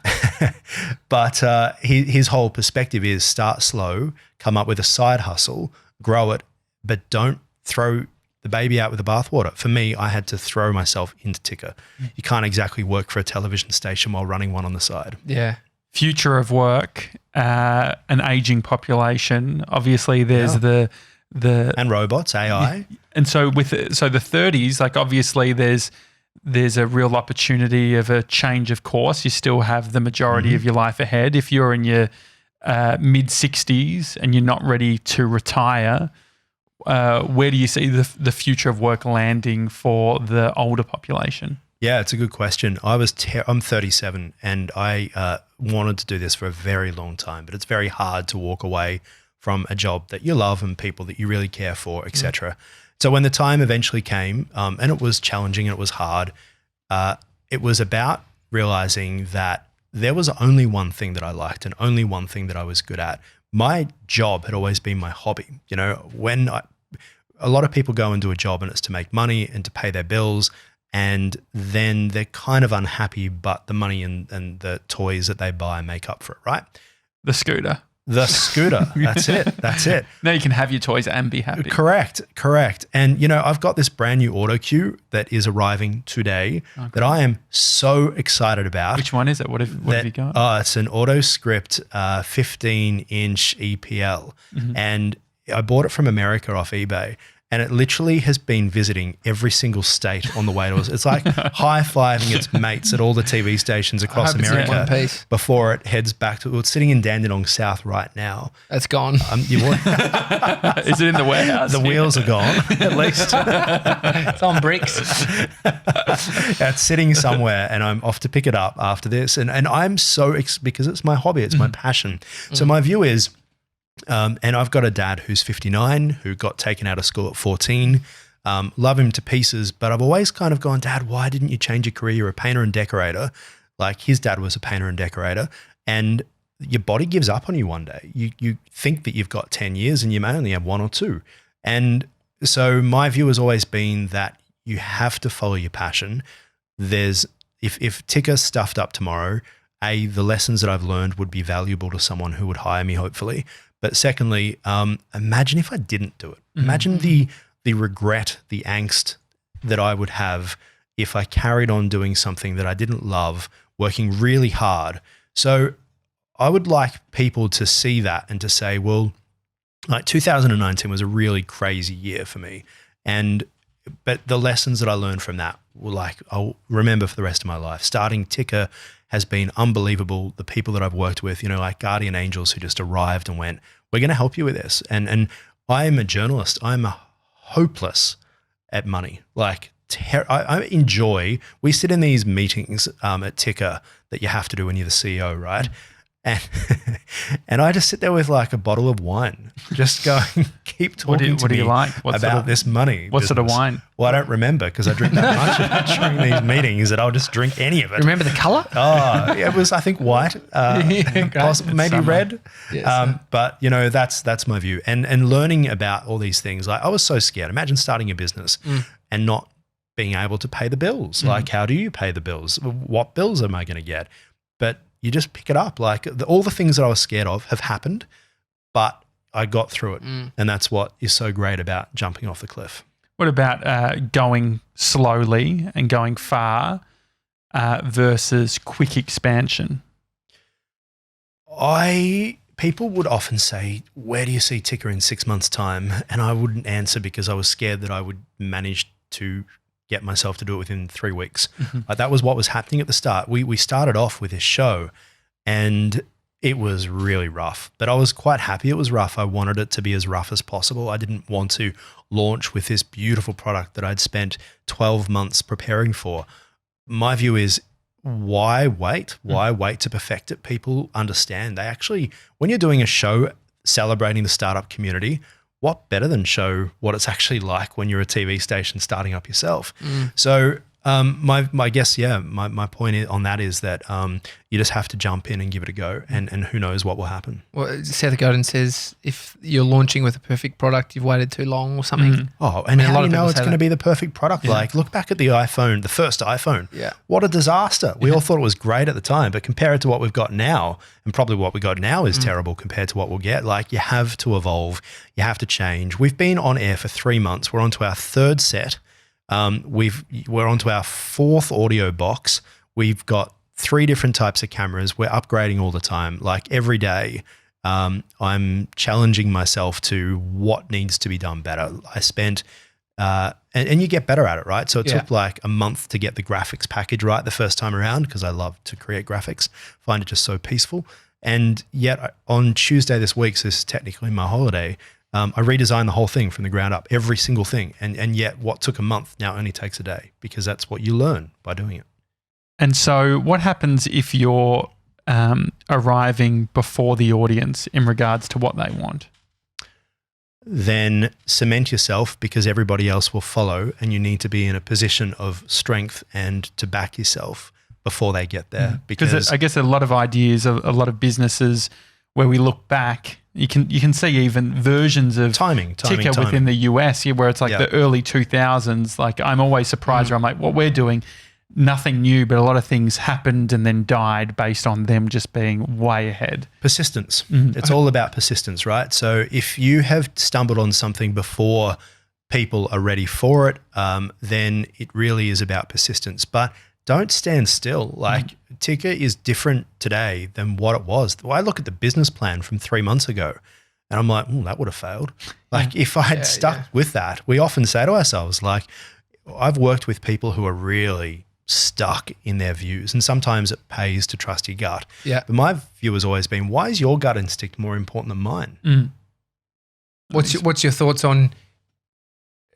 But his whole perspective is start slow, come up with a side hustle, grow it, but don't throw the baby out with the bathwater. For me, I had to throw myself into Ticker. You can't exactly work for a television station while running one on the side. Yeah. Future of work, an aging population. Obviously, there's the and robots, AI, and so the 30s, like obviously there's a real opportunity of a change of course. You still have the majority of your life ahead. If you're in your mid 60s and you're not ready to retire, where do you see the future of work landing for the older population? Yeah, it's a good question. I'm 37 and I wanted to do this for a very long time, but it's very hard to walk away from a job that you love and people that you really care for, etc. So when the time eventually came, and it was challenging and it was hard, it was about realizing that there was only one thing that I liked and only one thing that I was good at. my job had always been my hobby. You know, a lot of people go and do a job and it's to make money and to pay their bills, and then they're kind of unhappy, but the money and the toys that they buy make up for it, right? The scooter. That's it. Now you can have your toys and be happy. Correct. And, you know, I've got this brand new auto cue that is arriving today that I am so excited about. Which one is it? What have you got? It's an AutoScript 15-inch EPL. And I bought it from America off eBay. And it literally has been visiting every single state on the way to us. It's like high-fiving its mates at all the TV stations across America before it heads back to, it's sitting in Dandenong South right now. That's gone. Is it in the warehouse? The wheels are gone, at least. It's on bricks. It's sitting somewhere and I'm off to pick it up after this. And I'm so, because it's my hobby, it's my passion. So my view is, and I've got a dad who's 59 who got taken out of school at 14. Love him to pieces, but I've always kind of gone, Dad, why didn't you change your career? You're a painter and decorator. Like his dad was a painter and decorator, and your body gives up on you one day. You think that you've got 10 years and you may only have 1 or 2. And so my view has always been that you have to follow your passion. If Ticker stuffed up tomorrow, the lessons that I've learned would be valuable to someone who would hire me, hopefully. But secondly, imagine if I didn't do it. Imagine the regret, the angst that I would have if I carried on doing something that I didn't love, working really hard. So I would like people to see that and to say, well, like 2019 was a really crazy year for me. But the lessons that I learned from that were like, I'll remember for the rest of my life. Starting Ticker has been unbelievable. The people that I've worked with, you know, like guardian angels who just arrived and went, we're going to help you with this. And I am a journalist. I'm hopeless at money. Like I enjoy, we sit in these meetings at Ticker that you have to do when you're the CEO, right? And I just sit there with like a bottle of wine, just going, keep talking what do you like? About this money. What sort of wine? Well, I don't remember because I drink that much during these meetings that I'll just drink any of it. Remember the color? Oh, it was, I think, white, possibly, maybe red. Yes, but, you know, that's my view. And learning about all these things, like I was so scared. Imagine starting a business and not being able to pay the bills. Like, how do you pay the bills? What bills am I going to get? But you just pick it up. Like all the things that I was scared of have happened, but I got through it. And that's what is so great about jumping off the cliff. What about going slowly and going far versus quick expansion? People would often say, where do you see Ticker in 6 months' time? And I wouldn't answer because I was scared that I would manage to get myself to do it within 3 weeks. Like that was what was happening at the start. We started off with this show and it was really rough, but I was quite happy it was rough. I wanted it to be as rough as possible. I didn't want to launch with this beautiful product that I'd spent 12 months preparing for. My view is, why wait? Why wait to perfect it? People understand. They actually, when you're doing a show celebrating the startup community, what better than show what it's actually like when you're a TV station starting up yourself? So my guess, my point on that is that you just have to jump in and give it a go, and who knows what will happen. Well, Seth Godin says if you're launching with a perfect product, you've waited too long or something. Oh, and how do you know it's going to be the perfect product? Like, look back at the iPhone, the first iPhone. Yeah. What a disaster. We all thought it was great at the time, but compare it to what we've got now, and probably what we got now is terrible compared to what we'll get. Like, you have to evolve. You have to change. We've been on air for 3 months. We're on to our 3rd set. We're onto our 4th audio box. We've got 3 different types of cameras. We're upgrading all the time. Like every day, I'm challenging myself to what needs to be done better. I spent, and you get better at it, right? So it took like a month to get the graphics package right the first time around because I love to create graphics. Find it just so peaceful. And yet on Tuesday this week, so this is technically my holiday, I redesigned the whole thing from the ground up, every single thing. And yet what took a month now only takes a day because that's what you learn by doing it. And so what happens if you're arriving before the audience in regards to what they want? Then cement yourself because everybody else will follow, and you need to be in a position of strength and to back yourself before they get there. Because I guess a lot of ideas, a lot of businesses where we look back, you can see even versions of timing Ticker within the US, where it's like the early 2000s. Like I'm always surprised where I'm like, what we're doing, nothing new, but a lot of things happened and then died based on them just being way ahead. Persistence. It's all about persistence, right? So if you have stumbled on something before people are ready for it, then it really is about persistence. But don't stand still. Like Ticker is different today than what it was. I look at the business plan from 3 months ago and I'm like, that would have failed. Like if I had stuck with that, we often say to ourselves, like, I've worked with people who are really stuck in their views, and sometimes it pays to trust your gut. Yeah. But my view has always been, why is your gut instinct more important than mine? What's your thoughts on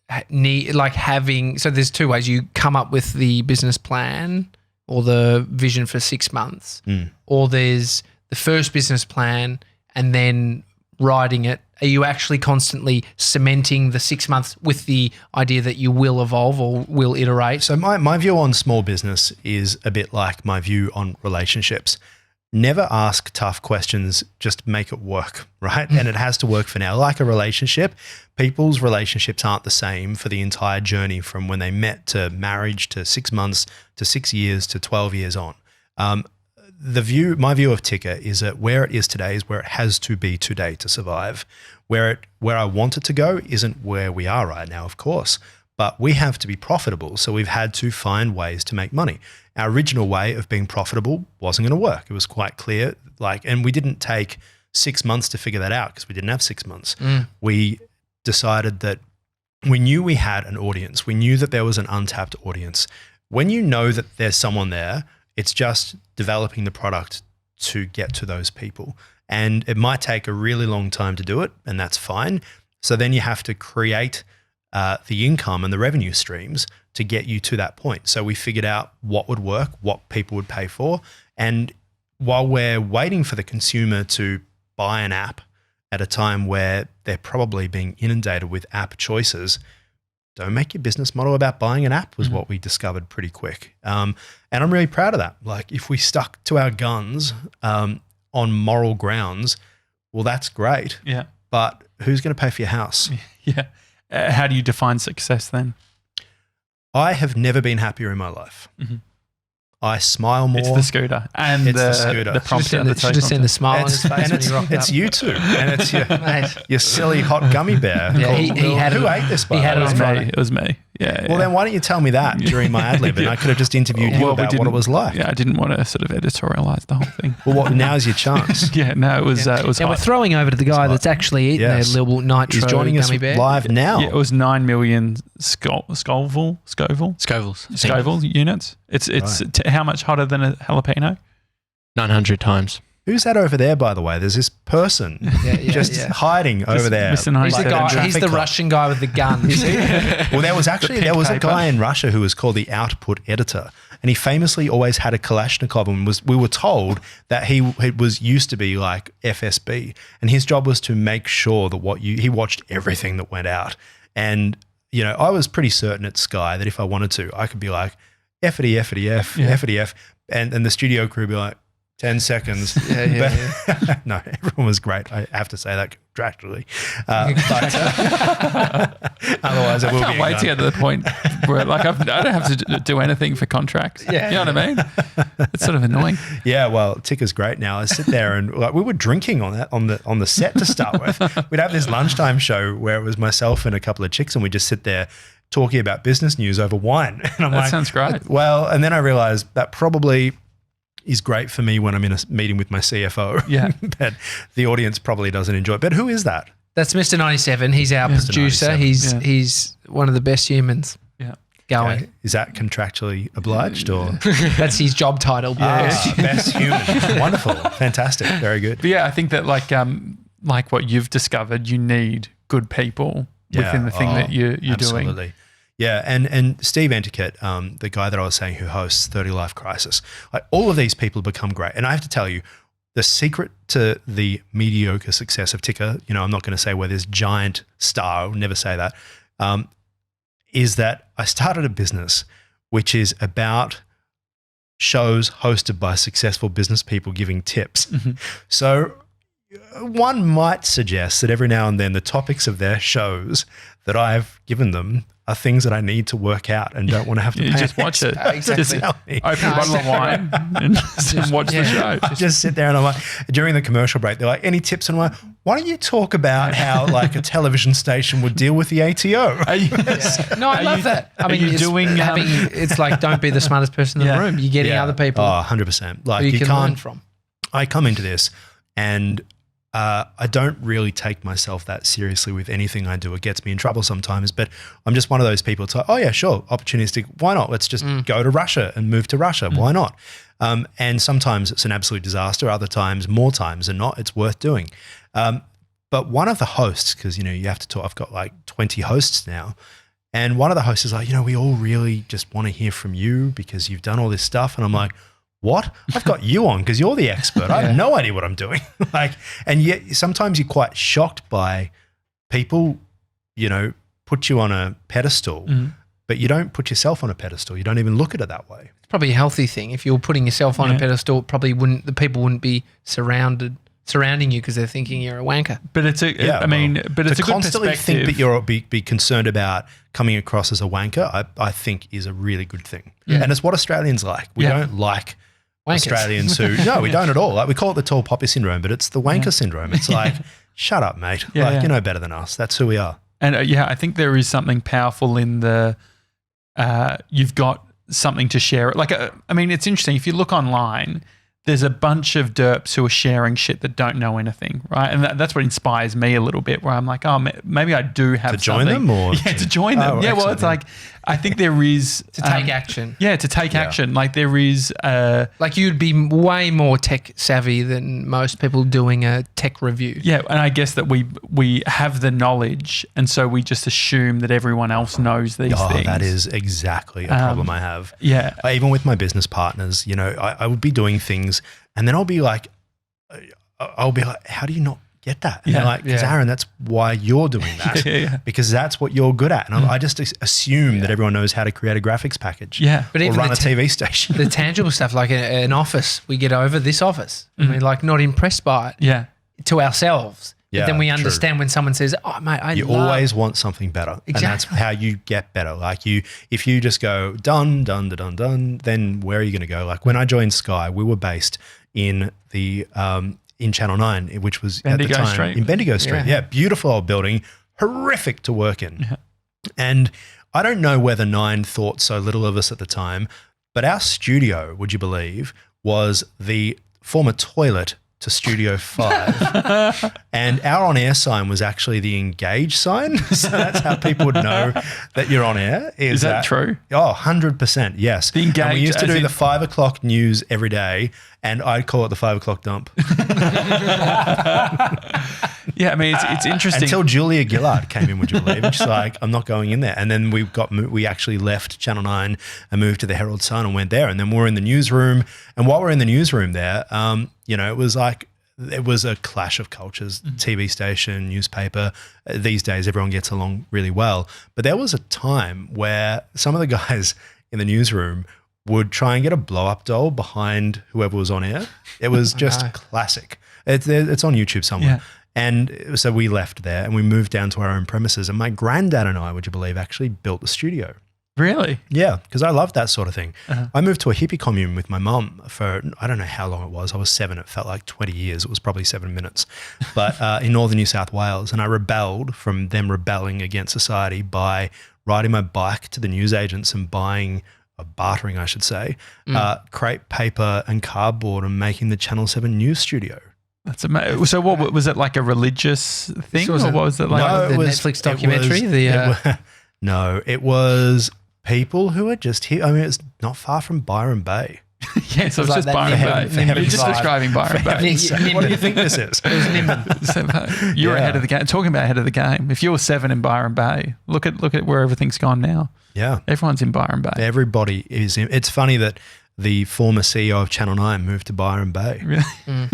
having, so there's two ways. You come up with the business plan or the vision for 6 months, or there's the first business plan and then writing it. Are you actually constantly cementing the 6 months with the idea that you will evolve or will iterate? So my view on small business is a bit like my view on relationships. Never ask tough questions, just make it work, right? And it has to work for now. Like a relationship, people's relationships aren't the same for the entire journey from when they met to marriage to 6 months to 6 years to 12 years on. My view of Ticker is that where it is today is where it has to be today to survive. Where I want it to go isn't where we are right now, of course, but we have to be profitable. So we've had to find ways to make money. Our original way of being profitable wasn't going to work. It was quite clear, and we didn't take 6 months to figure that out because we didn't have 6 months. We decided that we knew we had an audience. We knew that there was an untapped audience. When you know that there's someone there, it's just developing the product to get to those people. And it might take a really long time to do it, and that's fine. So then you have to create the income and the revenue streams to get you to that point. So we figured out what would work, what people would pay for. And while we're waiting for the consumer to buy an app at a time where they're probably being inundated with app choices, don't make your business model about buying an app was what we discovered pretty quick. And I'm really proud of that. Like if we stuck to our guns on moral grounds, well, that's great. Yeah. But who's going to pay for your house? Yeah. How do you define success then? I have never been happier in my life. I smile more. It's the scooter and the scooter. The prompter. Should just send the smile on his face when he rocked It's up. you two, and it's your silly hot gummy bear. Yeah, he had who it. ate this? He had it on Friday. It was me. Yeah. Well, then why don't you tell me that during my ad lib, and I could have just interviewed you about what it was like. Yeah, I didn't want to sort of editorialize the whole thing. Well, now's your chance. It was. It was. Now we're throwing over to the guy that's actually eating a little nitro. He's joining us gummy bear. live now. Yeah, it was 9 million Scoville units. It's how much hotter than a jalapeno? 900 times. Who's that over there, by the way? There's this person hiding over there. He's the guy. He's the Russian guy with the gun. Well, there was a guy in Russia who was called the output editor, and he famously always had a Kalashnikov, and we were told that he was used to be like FSB, and his job was to make sure that he watched everything that went out. And I was pretty certain at Sky that if I wanted to, I could be like F-ity, F-ity, F, F-ity, F, and the studio crew would be like, 10 seconds. No, everyone was great. I have to say that contractually. But otherwise, I will can't wait to get to the point where I don't have to do anything for contracts. Yeah. You know what I mean? It's sort of annoying. Yeah, well, Ticker's great now. I sit there and we were drinking on the set to start with. We'd have this lunchtime show where it was myself and a couple of chicks, and we'd just sit there talking about business news over wine. And I'm that sounds great. Well, and then I realized that probably is great for me when I'm in a meeting with my CFO. Yeah. But the audience probably doesn't enjoy it. But who is that? That's Mr. 97. He's our producer. 97. He's one of the best humans going. Okay. Is that contractually obliged or? That's his job title. Best human. Wonderful. Fantastic. Very good. But yeah, I think that like what you've discovered, you need good people within the thing that you're doing. Absolutely. Yeah, and Steve Entiquette, the guy that I was saying who hosts 30 Life Crisis, all of these people become great. And I have to tell you, the secret to the mediocre success of Ticker, I'm not going to say we're this giant star, I'll never say that, is that I started a business which is about shows hosted by successful business people giving tips. So one might suggest that every now and then the topics of their shows that I've given them are things that I need to work out and don't want to have to pay. Just watch it. Exactly. Just open a bottle of wine and just watch the show. I just sit there and I'm like, during the commercial break, they're like, any tips? And I'm like, why don't you talk about how like a television station would deal with the ATO? No, I love that. I mean, it's like, don't be the smartest person in the room. You're getting other people. Oh, 100%. Like you can learn from. I come into this and I don't really take myself that seriously with anything I do. It gets me in trouble sometimes, but I'm just one of those people. It's like, oh yeah, sure, opportunistic. Why not? Let's just go to Russia and move to Russia. Why not? And sometimes it's an absolute disaster. Other times, more times than not, it's worth doing. But one of the hosts, because, you have to talk, I've got like 20 hosts now. And one of the hosts is like, we all really just want to hear from you because you've done all this stuff. And I'm like, what? I've got you on because you're the expert. I have no idea what I'm doing. And yet sometimes you're quite shocked by people, put you on a pedestal, but you don't put yourself on a pedestal. You don't even look at it that way. It's probably a healthy thing. If you're putting yourself on a pedestal, the people wouldn't be surrounding you because they're thinking you're a wanker. But it's it's a good constantly perspective. think that you're be concerned about coming across as a wanker, I think is a really good thing. Yeah. And it's what Australians like. We don't like wankers. Australians who, no, we don't at all. Like we call it the tall poppy syndrome, but it's the wanker syndrome. It's like, shut up, mate. You know better than us. That's who we are. And I think there is something powerful in the, you've got something to share. Like, it's interesting. If you look online, there's a bunch of derps who are sharing shit that don't know anything, right? And that's what inspires me a little bit, where I'm like, oh, maybe I do have to join something. them, or to join them. Yeah, well, it's like, I think there is to take action. Yeah, to take action. Like there is, like you'd be way more tech savvy than most people doing a tech review. Yeah, and I guess that we have the knowledge, and so we just assume that everyone else knows these things. That is exactly a problem I have. Yeah, even with my business partners, I would be doing things, and then I'll be like, how do you not get that? And they're like, because Ahron, that's why you're doing that. Because that's what you're good at. And I just assume that everyone knows how to create a graphics package. But or even run a TV station. The tangible stuff, like an office, we get over this office and we're like not impressed by it to ourselves. But then we understand when someone says, oh, mate, you always want something better. Exactly. And that's how you get better. Like if you just go done, then where are you going to go? Like when I joined Sky, we were based in the, in Channel 9, which was Bendigo at the time Street. in Bendigo Street. Yeah, beautiful old building, horrific to work in. Yeah. And I don't know whether 9 thought so little of us at the time, but our studio, would you believe, was the former toilet to Studio 5. And our on-air sign was actually the engage sign. So that's how people would know that you're on air. Is that true? Oh, 100%, yes. The engage, and we used to do the 5 o'clock news every day, and I'd call it the 5 o'clock dump. Yeah, it's interesting. Until Julia Gillard came in, would you believe? And she's like, I'm not going in there. And then we actually left Channel 9 and moved to the Herald Sun and went there. And then we're in the newsroom. And while we're in the newsroom there, it was like, it was a clash of cultures, TV station, newspaper. These days, everyone gets along really well. But there was a time where some of the guys in the newsroom would try and get a blow-up doll behind whoever was on air. It was just classic. It's on YouTube somewhere. Yeah. And so we left there and we moved down to our own premises. And my granddad and I, would you believe, actually built the studio. Really? Yeah, because I love that sort of thing. I moved to a hippie commune with my mum for, I don't know how long it was. I was 7. It felt like 20 years. It was probably 7 minutes. But in northern New South Wales. And I rebelled from them rebelling against society by riding my bike to the newsagents and bartering, I should say, crepe paper and cardboard and making the Channel 7 news studio. That's amazing. So what was it, like a religious thing, or what was it like? No, the Netflix documentary? No, it was people who are just here. I mean, it's not far from Byron Bay. Yeah, so it's just Byron Bay. You're just describing Byron Bay. What do you think this is? It was Nimbin. You're ahead of the game. Talking about ahead of the game. If you were 7 in Byron Bay, look at where everything's gone now. Yeah. Everyone's in Byron Bay. Everybody is in. It's funny that the former CEO of Channel 9 moved to Byron Bay. Really?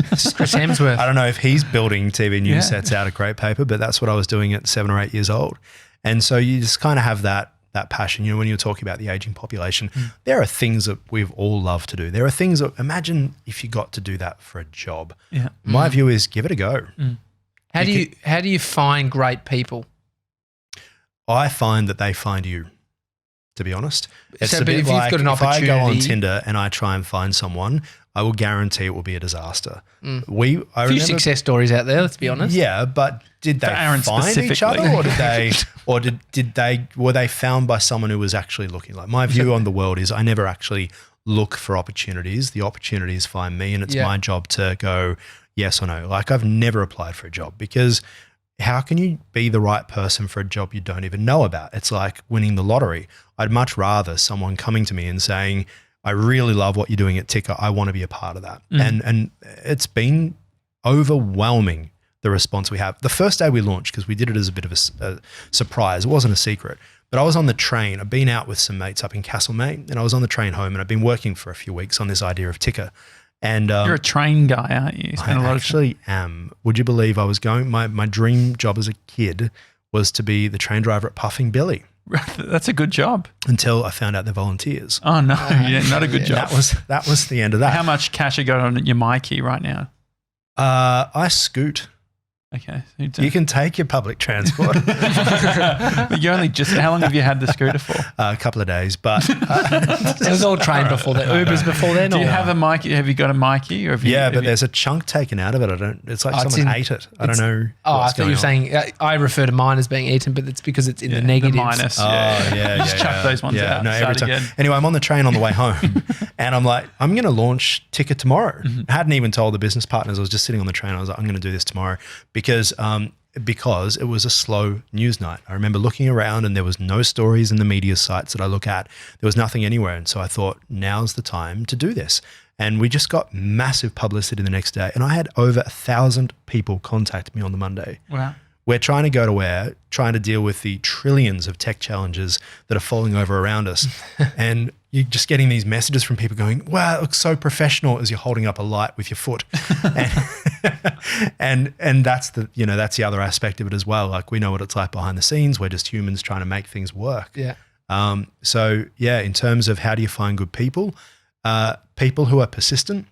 Chris Hemsworth. I don't know if he's building TV news sets out of crepe paper, but that's what I was doing at 7 or 8 years old. And so you just kind of have that that passion. You know, when you're talking about the aging population, there are things that we've all loved to do. There are things that, imagine if you got to do that for a job. Yeah. My view is give it a go. How do you find great people? I find that they find you, to be honest. It's So, a but bit if you've like got an if I go on opportunity- Tinder and I try and find someone, I will guarantee it will be a disaster. I A few remember, success stories out there, let's be honest. yeah, but did they Aaron find each other, specifically. or did they were they found by someone who was actually looking? Like, my view on the world is I never actually look for opportunities. The opportunities find me, and it's my job to go yes or no. Like, I've never applied for a job, because how can you be the right person for a job you don't even know about? It's like winning the lottery. I'd much rather someone coming to me and saying, I really love what you're doing at Ticker. I want to be a part of that. And it's been overwhelming, the response we have. The first day we launched, because we did it as a bit of a surprise. It wasn't a secret. But I was on the train. I've been out with some mates up in Castlemaine, and I was on the train home, and I've been working for a few weeks on this idea of Ticker. And You're a train guy, aren't you? You spend a lot of actually am. Would you believe I was going, my dream job as a kid was to be the train driver at Puffing Billy, That's a good job. until I found out they're volunteers. Oh no, yeah, not a good job. That was the end of that. How much cash you got on your Mikey right now? I scoot. Okay, You can take your public transport. But you only just. How long have you had the scooter for? A couple of days, but It was all trained before that. Ubers before then. Do you or- have a Mikey? Have you got a Mikey? Or have you, yeah, have but you- there's a chunk taken out of it. It's like it's someone in- ate it. I don't know. Oh, I what's thought you were going on. saying, I refer to mine as being eaten, but it's because it's in the negatives. minus. Oh, yeah. Just chuck those ones out. No, Start every time. again. Anyway, I'm on the train on the way home, and I'm like, I'm going to launch Ticker tomorrow. I hadn't even told the business partners. I was just sitting on the train. I was like, I'm going to do this tomorrow, because it was a slow news night. I remember looking around, and there was no stories in the media sites that I look at. There was nothing anywhere. And so I thought, now's the time to do this. And we just got massive publicity the next day. And I had over 1,000 people contact me on the Monday. Wow. We're trying to go to where? Trying to deal with the trillions of tech challenges that are falling over around us. And you're just getting these messages from people going, wow, it looks so professional, as you're holding up a light with your foot. and that's that's the other aspect of it as well. Like, we know what it's like behind the scenes. We're just humans trying to make things work. Yeah. So yeah, in terms of how do you find good people, people who are persistent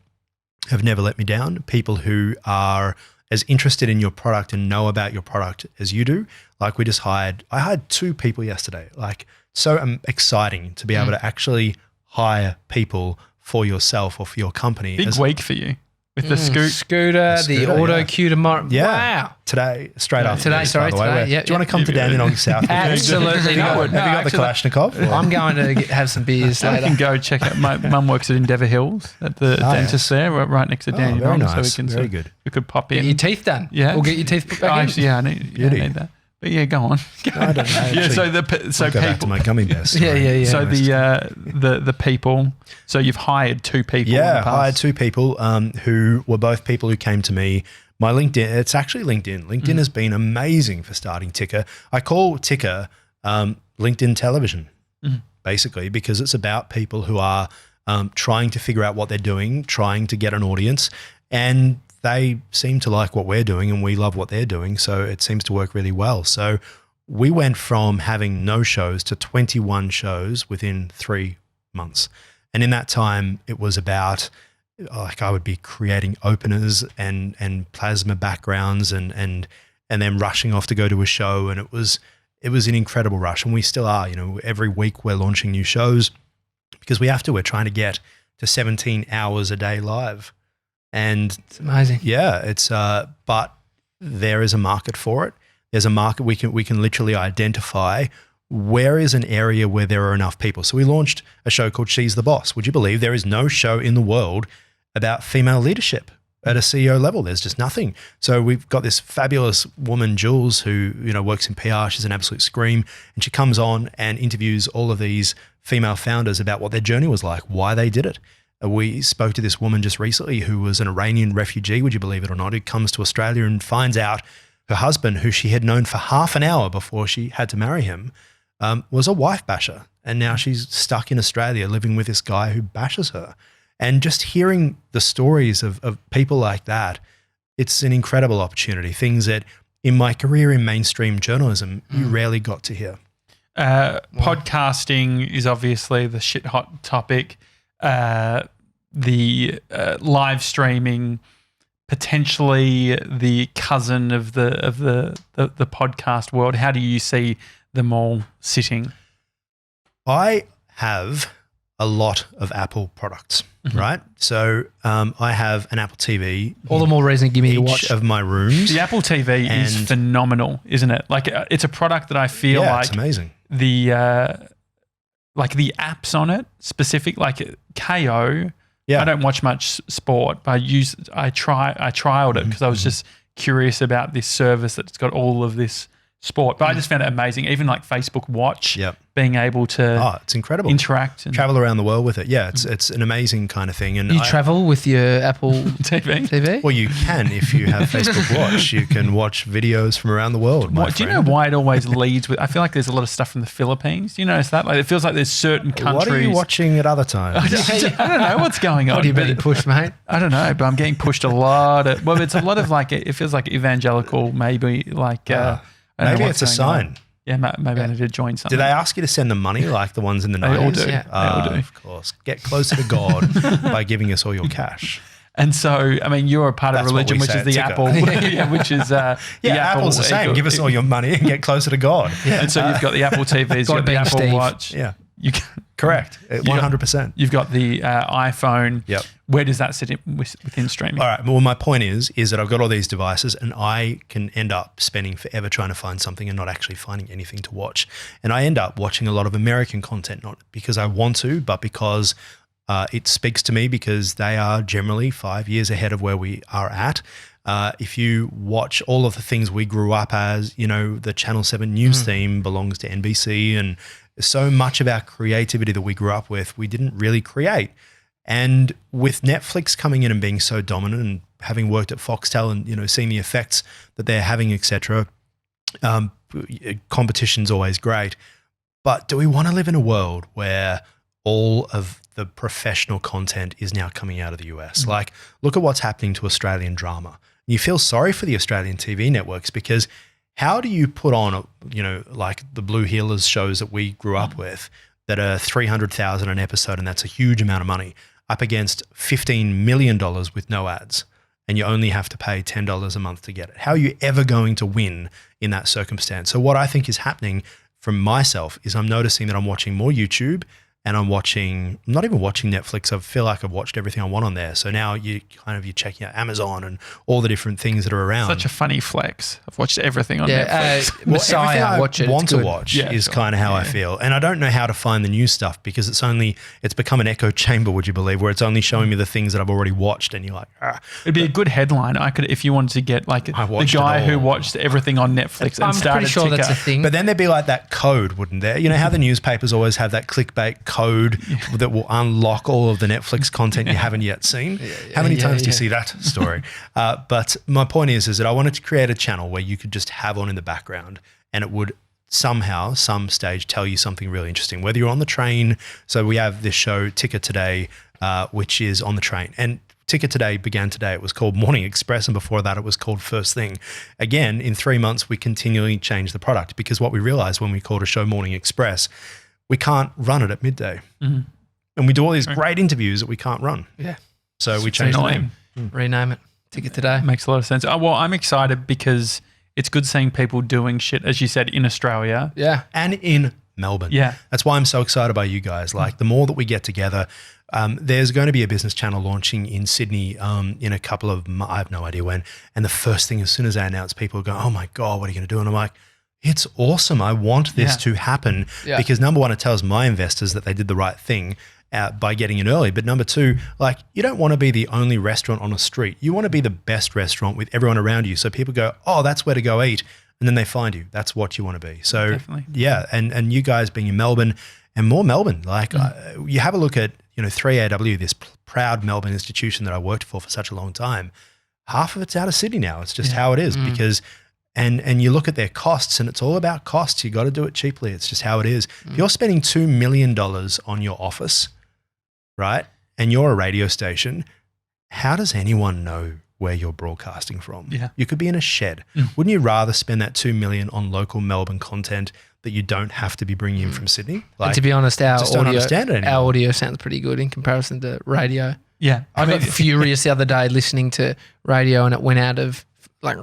have never let me down. People who are as interested in your product and know about your product as you do. Like, I hired 2 people yesterday. Like, so exciting to be able to actually hire people for yourself or for your company. Big week for you with the Scooter, the auto yeah. cue tomorrow. Yeah. Wow. Today, straight after Today, this, sorry, by the way. today, Where- yeah, do you want yeah. to come to Dandenong South? Absolutely not. Have you got the Kalashnikov? Or- I'm going to have some beers I later. can go check out. My mum works at Endeavour Hills at the dentist there, right next to Daniel. very So we nice. can Very good. We could pop Get in. your teeth done. Yeah. We'll get your teeth put back in. Yeah, I need that. But yeah, go on. I don't know. Yeah. So Actually, so I'll go back to people. my gummy bears. Yeah. So the people. So you've hired 2 people. in Yeah, the past. I hired 2 people who were both people who came to me. My LinkedIn, it's actually LinkedIn. LinkedIn has been amazing for starting Ticker. I call Ticker LinkedIn television, basically, because it's about people who are trying to figure out what they're doing, trying to get an audience, and they seem to like what we're doing and we love what they're doing. So it seems to work really well. So we went from having no shows to 21 shows within 3 months. And in that time, it was about, like, I would be creating openers and plasma backgrounds and then rushing off to go to a show. And it was an incredible rush. And we still are, every week we're launching new shows because we have to. We're trying to get to 17 hours a day live. And It's amazing. yeah, but there is a market for it. There's a market. We can literally identify where is an area where there are enough people. So we launched a show called She's the Boss. Would you believe there is no show in the world about female leadership at a CEO level? There's just nothing. So we've got this fabulous woman, Jules, who works in PR. She's an absolute scream, and she comes on and interviews all of these female founders about what their journey was like, why they did it. We spoke to this woman just recently who was an Iranian refugee, would you believe it or not, who comes to Australia and finds out her husband, who she had known for half an hour before she had to marry him, was a wife basher. And now she's stuck in Australia living with this guy who bashes her. And just hearing the stories of people like that, it's an incredible opportunity. Things that in my career in mainstream journalism, you rarely got to hear. Podcasting is obviously the shit hot topic. The live streaming, potentially the cousin of the podcast world. How do you see them all sitting? I have a lot of Apple products, right? So I have an Apple TV. All the more reason to give me to watch. Each of my rooms. The Apple TV is phenomenal, isn't it? Like it's a product that I feel like it's amazing. The apps on it, specific like KO. Yeah. I don't watch much sport, but I trialed it because I was just curious about this service that's got all of this sport. But I just found it amazing. Even like Facebook Watch, being able to it's incredible. Interact and travel around the world with it. Yeah, it's an amazing kind of thing. And you travel with your Apple TV? Well, you can if you have Facebook Watch. You can watch videos from around the world. Do you know why it always leads with? I feel like there's a lot of stuff from the Philippines. Do you notice that? Like it feels like there's certain countries. What are you watching at other times? I don't know what's going on. What are you being pushed, mate? I don't know, but I'm getting pushed a lot. It's a lot of like it feels like evangelical, maybe like. Maybe it's a sign. On. Yeah, maybe I need to join something. Do they ask you to send them money like the ones in the 90s? They all do. Yeah. They all do. Of course. Get closer to God by giving us all your cash. And so, I mean, you're a part of religion, which is the Apple, which is the Apple's the same. Give us all your money and get closer to God. Yeah. And so you've got the Apple TVs, you've got the Apple Watch. Yeah. Correct. 100%. You've got the iPhone. Yep. Where does that sit within streaming? All right. Well, my point is that I've got all these devices and I can end up spending forever trying to find something and not actually finding anything to watch. And I end up watching a lot of American content, not because I want to, but because it speaks to me because they are generally 5 years ahead of where we are at. If you watch all of the things we grew up as, the Channel 7 news theme belongs to NBC, and so much of our creativity that we grew up with, we didn't really create. And with Netflix coming in and being so dominant and having worked at Foxtel and, seeing the effects that they're having, et cetera, competition's always great. But do we want to live in a world where all of the professional content is now coming out of the US? Like, look at what's happening to Australian drama. You feel sorry for the Australian TV networks because how do you put on, like the Blue Heelers shows that we grew up with that are $300,000 an episode, and that's a huge amount of money, up against $15 million with no ads, and you only have to pay $10 a month to get it? How are you ever going to win in that circumstance? So what I think is happening from myself is I'm noticing that I'm watching more YouTube, and I'm not even watching Netflix. I feel like I've watched everything I want on there. So now you're checking out Amazon and all the different things that are around. Such a funny flex. I've watched everything on Netflix. Messiah, I want to watch is kind of how I feel. And I don't know how to find the new stuff because it's become an echo chamber, would you believe, where it's only showing me the things that I've already watched, and you're like, It'd be a good headline. If you wanted to get like the guy who watched everything on Netflix and started I'm pretty sure Ticker. that's a thing. But then there'd be like that code, wouldn't there? You know how the newspapers always have that clickbait code that will unlock all of the Netflix content you haven't yet seen? How many times do you see that story? But my point is that I wanted to create a channel where you could just have on in the background and it would somehow, some stage tell you something really interesting, whether you're on the train. So we have this show, Ticker Today, which is on the train. And Ticker Today began today. It was called Morning Express, and before that it was called First Thing. Again, in 3 months, we continually changed the product because what we realized when we called a show Morning Express, we can't run it at midday. And we do all these great interviews that we can't run. Yeah. So we changed the name. Rename it. Ticker Today. Makes a lot of sense. Well, I'm excited because it's good seeing people doing shit, as you said, in Australia. Yeah. And in Melbourne. Yeah. That's why I'm so excited by you guys. Like the more that we get together, there's going to be a business channel launching in Sydney in a couple of I have no idea when. And the first thing, as soon as I announce, people go, oh my God, what are you going to do? And I'm like, it's awesome. I want this to happen because number one, it tells my investors that they did the right thing by getting in early. But number two, like you don't want to be the only restaurant on a street. You want to be the best restaurant with everyone around you. So people go, oh, that's where to go eat. And then they find you. That's what you want to be. So definitely. Yeah. And you guys being in Melbourne and more Melbourne, like you have a look at, 3AW, this proud Melbourne institution that I worked for such a long time. Half of it's out of Sydney now. It's just how it is because And you look at their costs and it's all about costs. You got to do it cheaply. It's just how it is. If you're spending $2 million on your office, right, and you're a radio station, how does anyone know where you're broadcasting from. Yeah. You could be in a shed. Wouldn't you rather spend that $2 million on local Melbourne content that you don't have to be bringing in from Sydney? And to be honest, our just don't understand it anymore. our audio sounds pretty good in comparison to radio. Yeah. I got furious the other day listening to radio and it went out of like,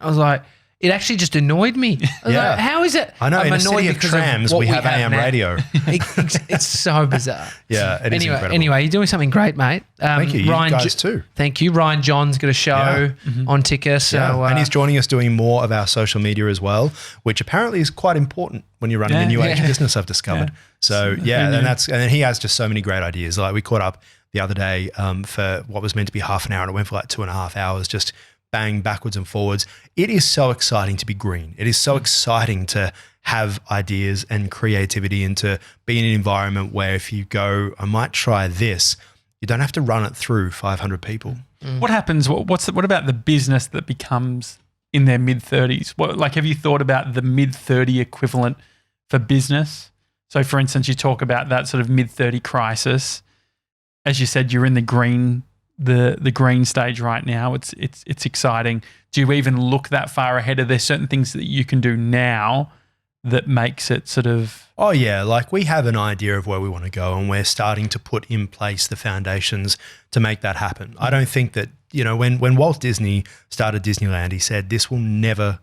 I was like, it actually just annoyed me. I was like, how is it? I know, I'm in a annoyed city of because trams, what we have AM now. radio. It's so bizarre. Yeah, it is incredible. Anyway, you're doing something great, mate. Thank you. You Ryan guys too. Thank you. Ryan John's got a show on Ticker. So, and he's joining us doing more of our social media as well, which apparently is quite important when you're running a new age business, I've discovered. So and he has just so many great ideas. Like we caught up the other day for what was meant to be half an hour and it went for like 2.5 hours, just bang backwards and forwards. It is so exciting to be green. It is so exciting to have ideas and creativity and to be in an environment where if you go, I might try this, you don't have to run it through 500 people. What happens? What about the business that becomes in their mid-30s? Have you thought about the mid-30 equivalent for business? So, for instance, you talk about that sort of mid-30 crisis. As you said, you're in the green stage right now. It's exciting. Do you even look that far ahead? Are there certain things that you can do now that makes it sort of? Oh yeah, like we have an idea of where we want to go and we're starting to put in place the foundations to make that happen. I don't think that, when Walt Disney started Disneyland, he said this will never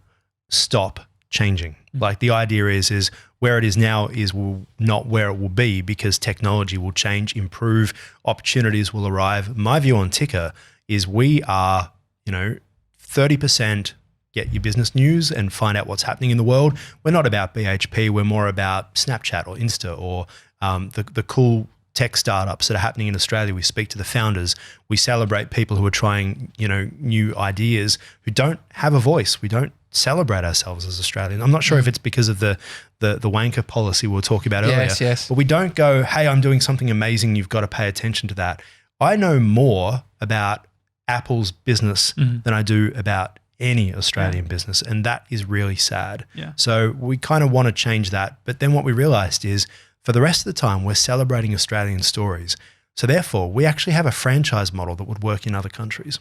stop changing. Like the idea is where it is now is not where it will be because technology will change, improve, opportunities will arrive. My view on Ticker is we are, 30% get your business news and find out what's happening in the world. We're not about BHP. We're more about Snapchat or Insta or the cool tech startups that are happening in Australia. We speak to the founders. We celebrate people who are trying, new ideas who don't have a voice. We don't celebrate ourselves as Australians. I'm not sure if it's because of the wanker policy we were talking about earlier. Yes. But we don't go, hey, I'm doing something amazing. You've got to pay attention to that. I know more about Apple's business than I do about any Australian business. And that is really sad. Yeah. So we kind of want to change that. But then what we realized is for the rest of the time, we're celebrating Australian stories. So therefore, we actually have a franchise model that would work in other countries.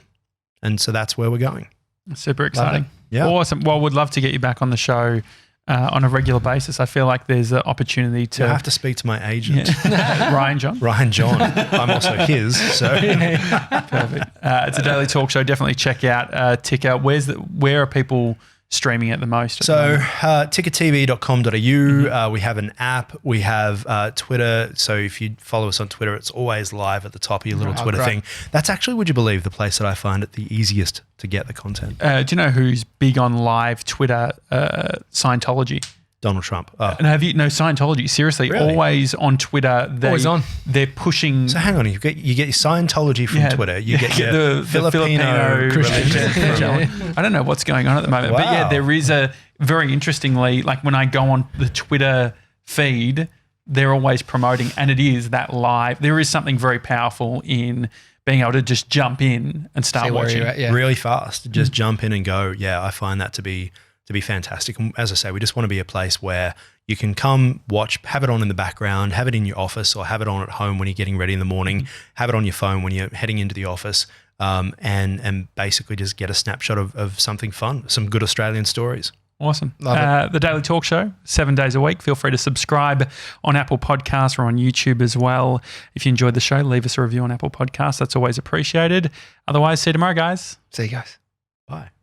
And so that's where we're going. Super exciting. Yeah. Awesome. Well, we'd love to get you back on the show on a regular basis. I feel like there's an opportunity to... I have to speak to my agent. Ryan John. Ryan John. I'm also his. So Perfect. It's a daily talk show. Definitely check out Ticker. Where are people streaming it the most? So TickerTV.com.au. We have an app. We have Twitter. So if you follow us on Twitter, it's always live at the top of your little Twitter thing. That's actually, would you believe, the place that I find it the easiest to get the content. Do you know who's big on live Twitter? Scientology. Donald Trump. Oh. No, Scientology? Seriously, Really? Always on Twitter. Always on. They're pushing. So hang on, you get your Scientology from Twitter. You get your the Filipino religion. I don't know what's going on at the moment, but yeah, there is a very interestingly, like when I go on the Twitter feed, they're always promoting, and it is that live. There is something very powerful in being able to just jump in and start watching really fast. Just jump in and go. Yeah, I find that to be fantastic. And as I say, we just want to be a place where you can come watch, have it on in the background, have it in your office or have it on at home when you're getting ready in the morning, have it on your phone when you're heading into the office, and basically just get a snapshot of something fun, some good Australian stories. Awesome. The Daily Talk Show, 7 days a week. Feel free to subscribe on Apple Podcasts or on YouTube as well. If you enjoyed the show, leave us a review on Apple Podcasts. That's always appreciated. Otherwise, see you tomorrow, guys. See you guys. Bye.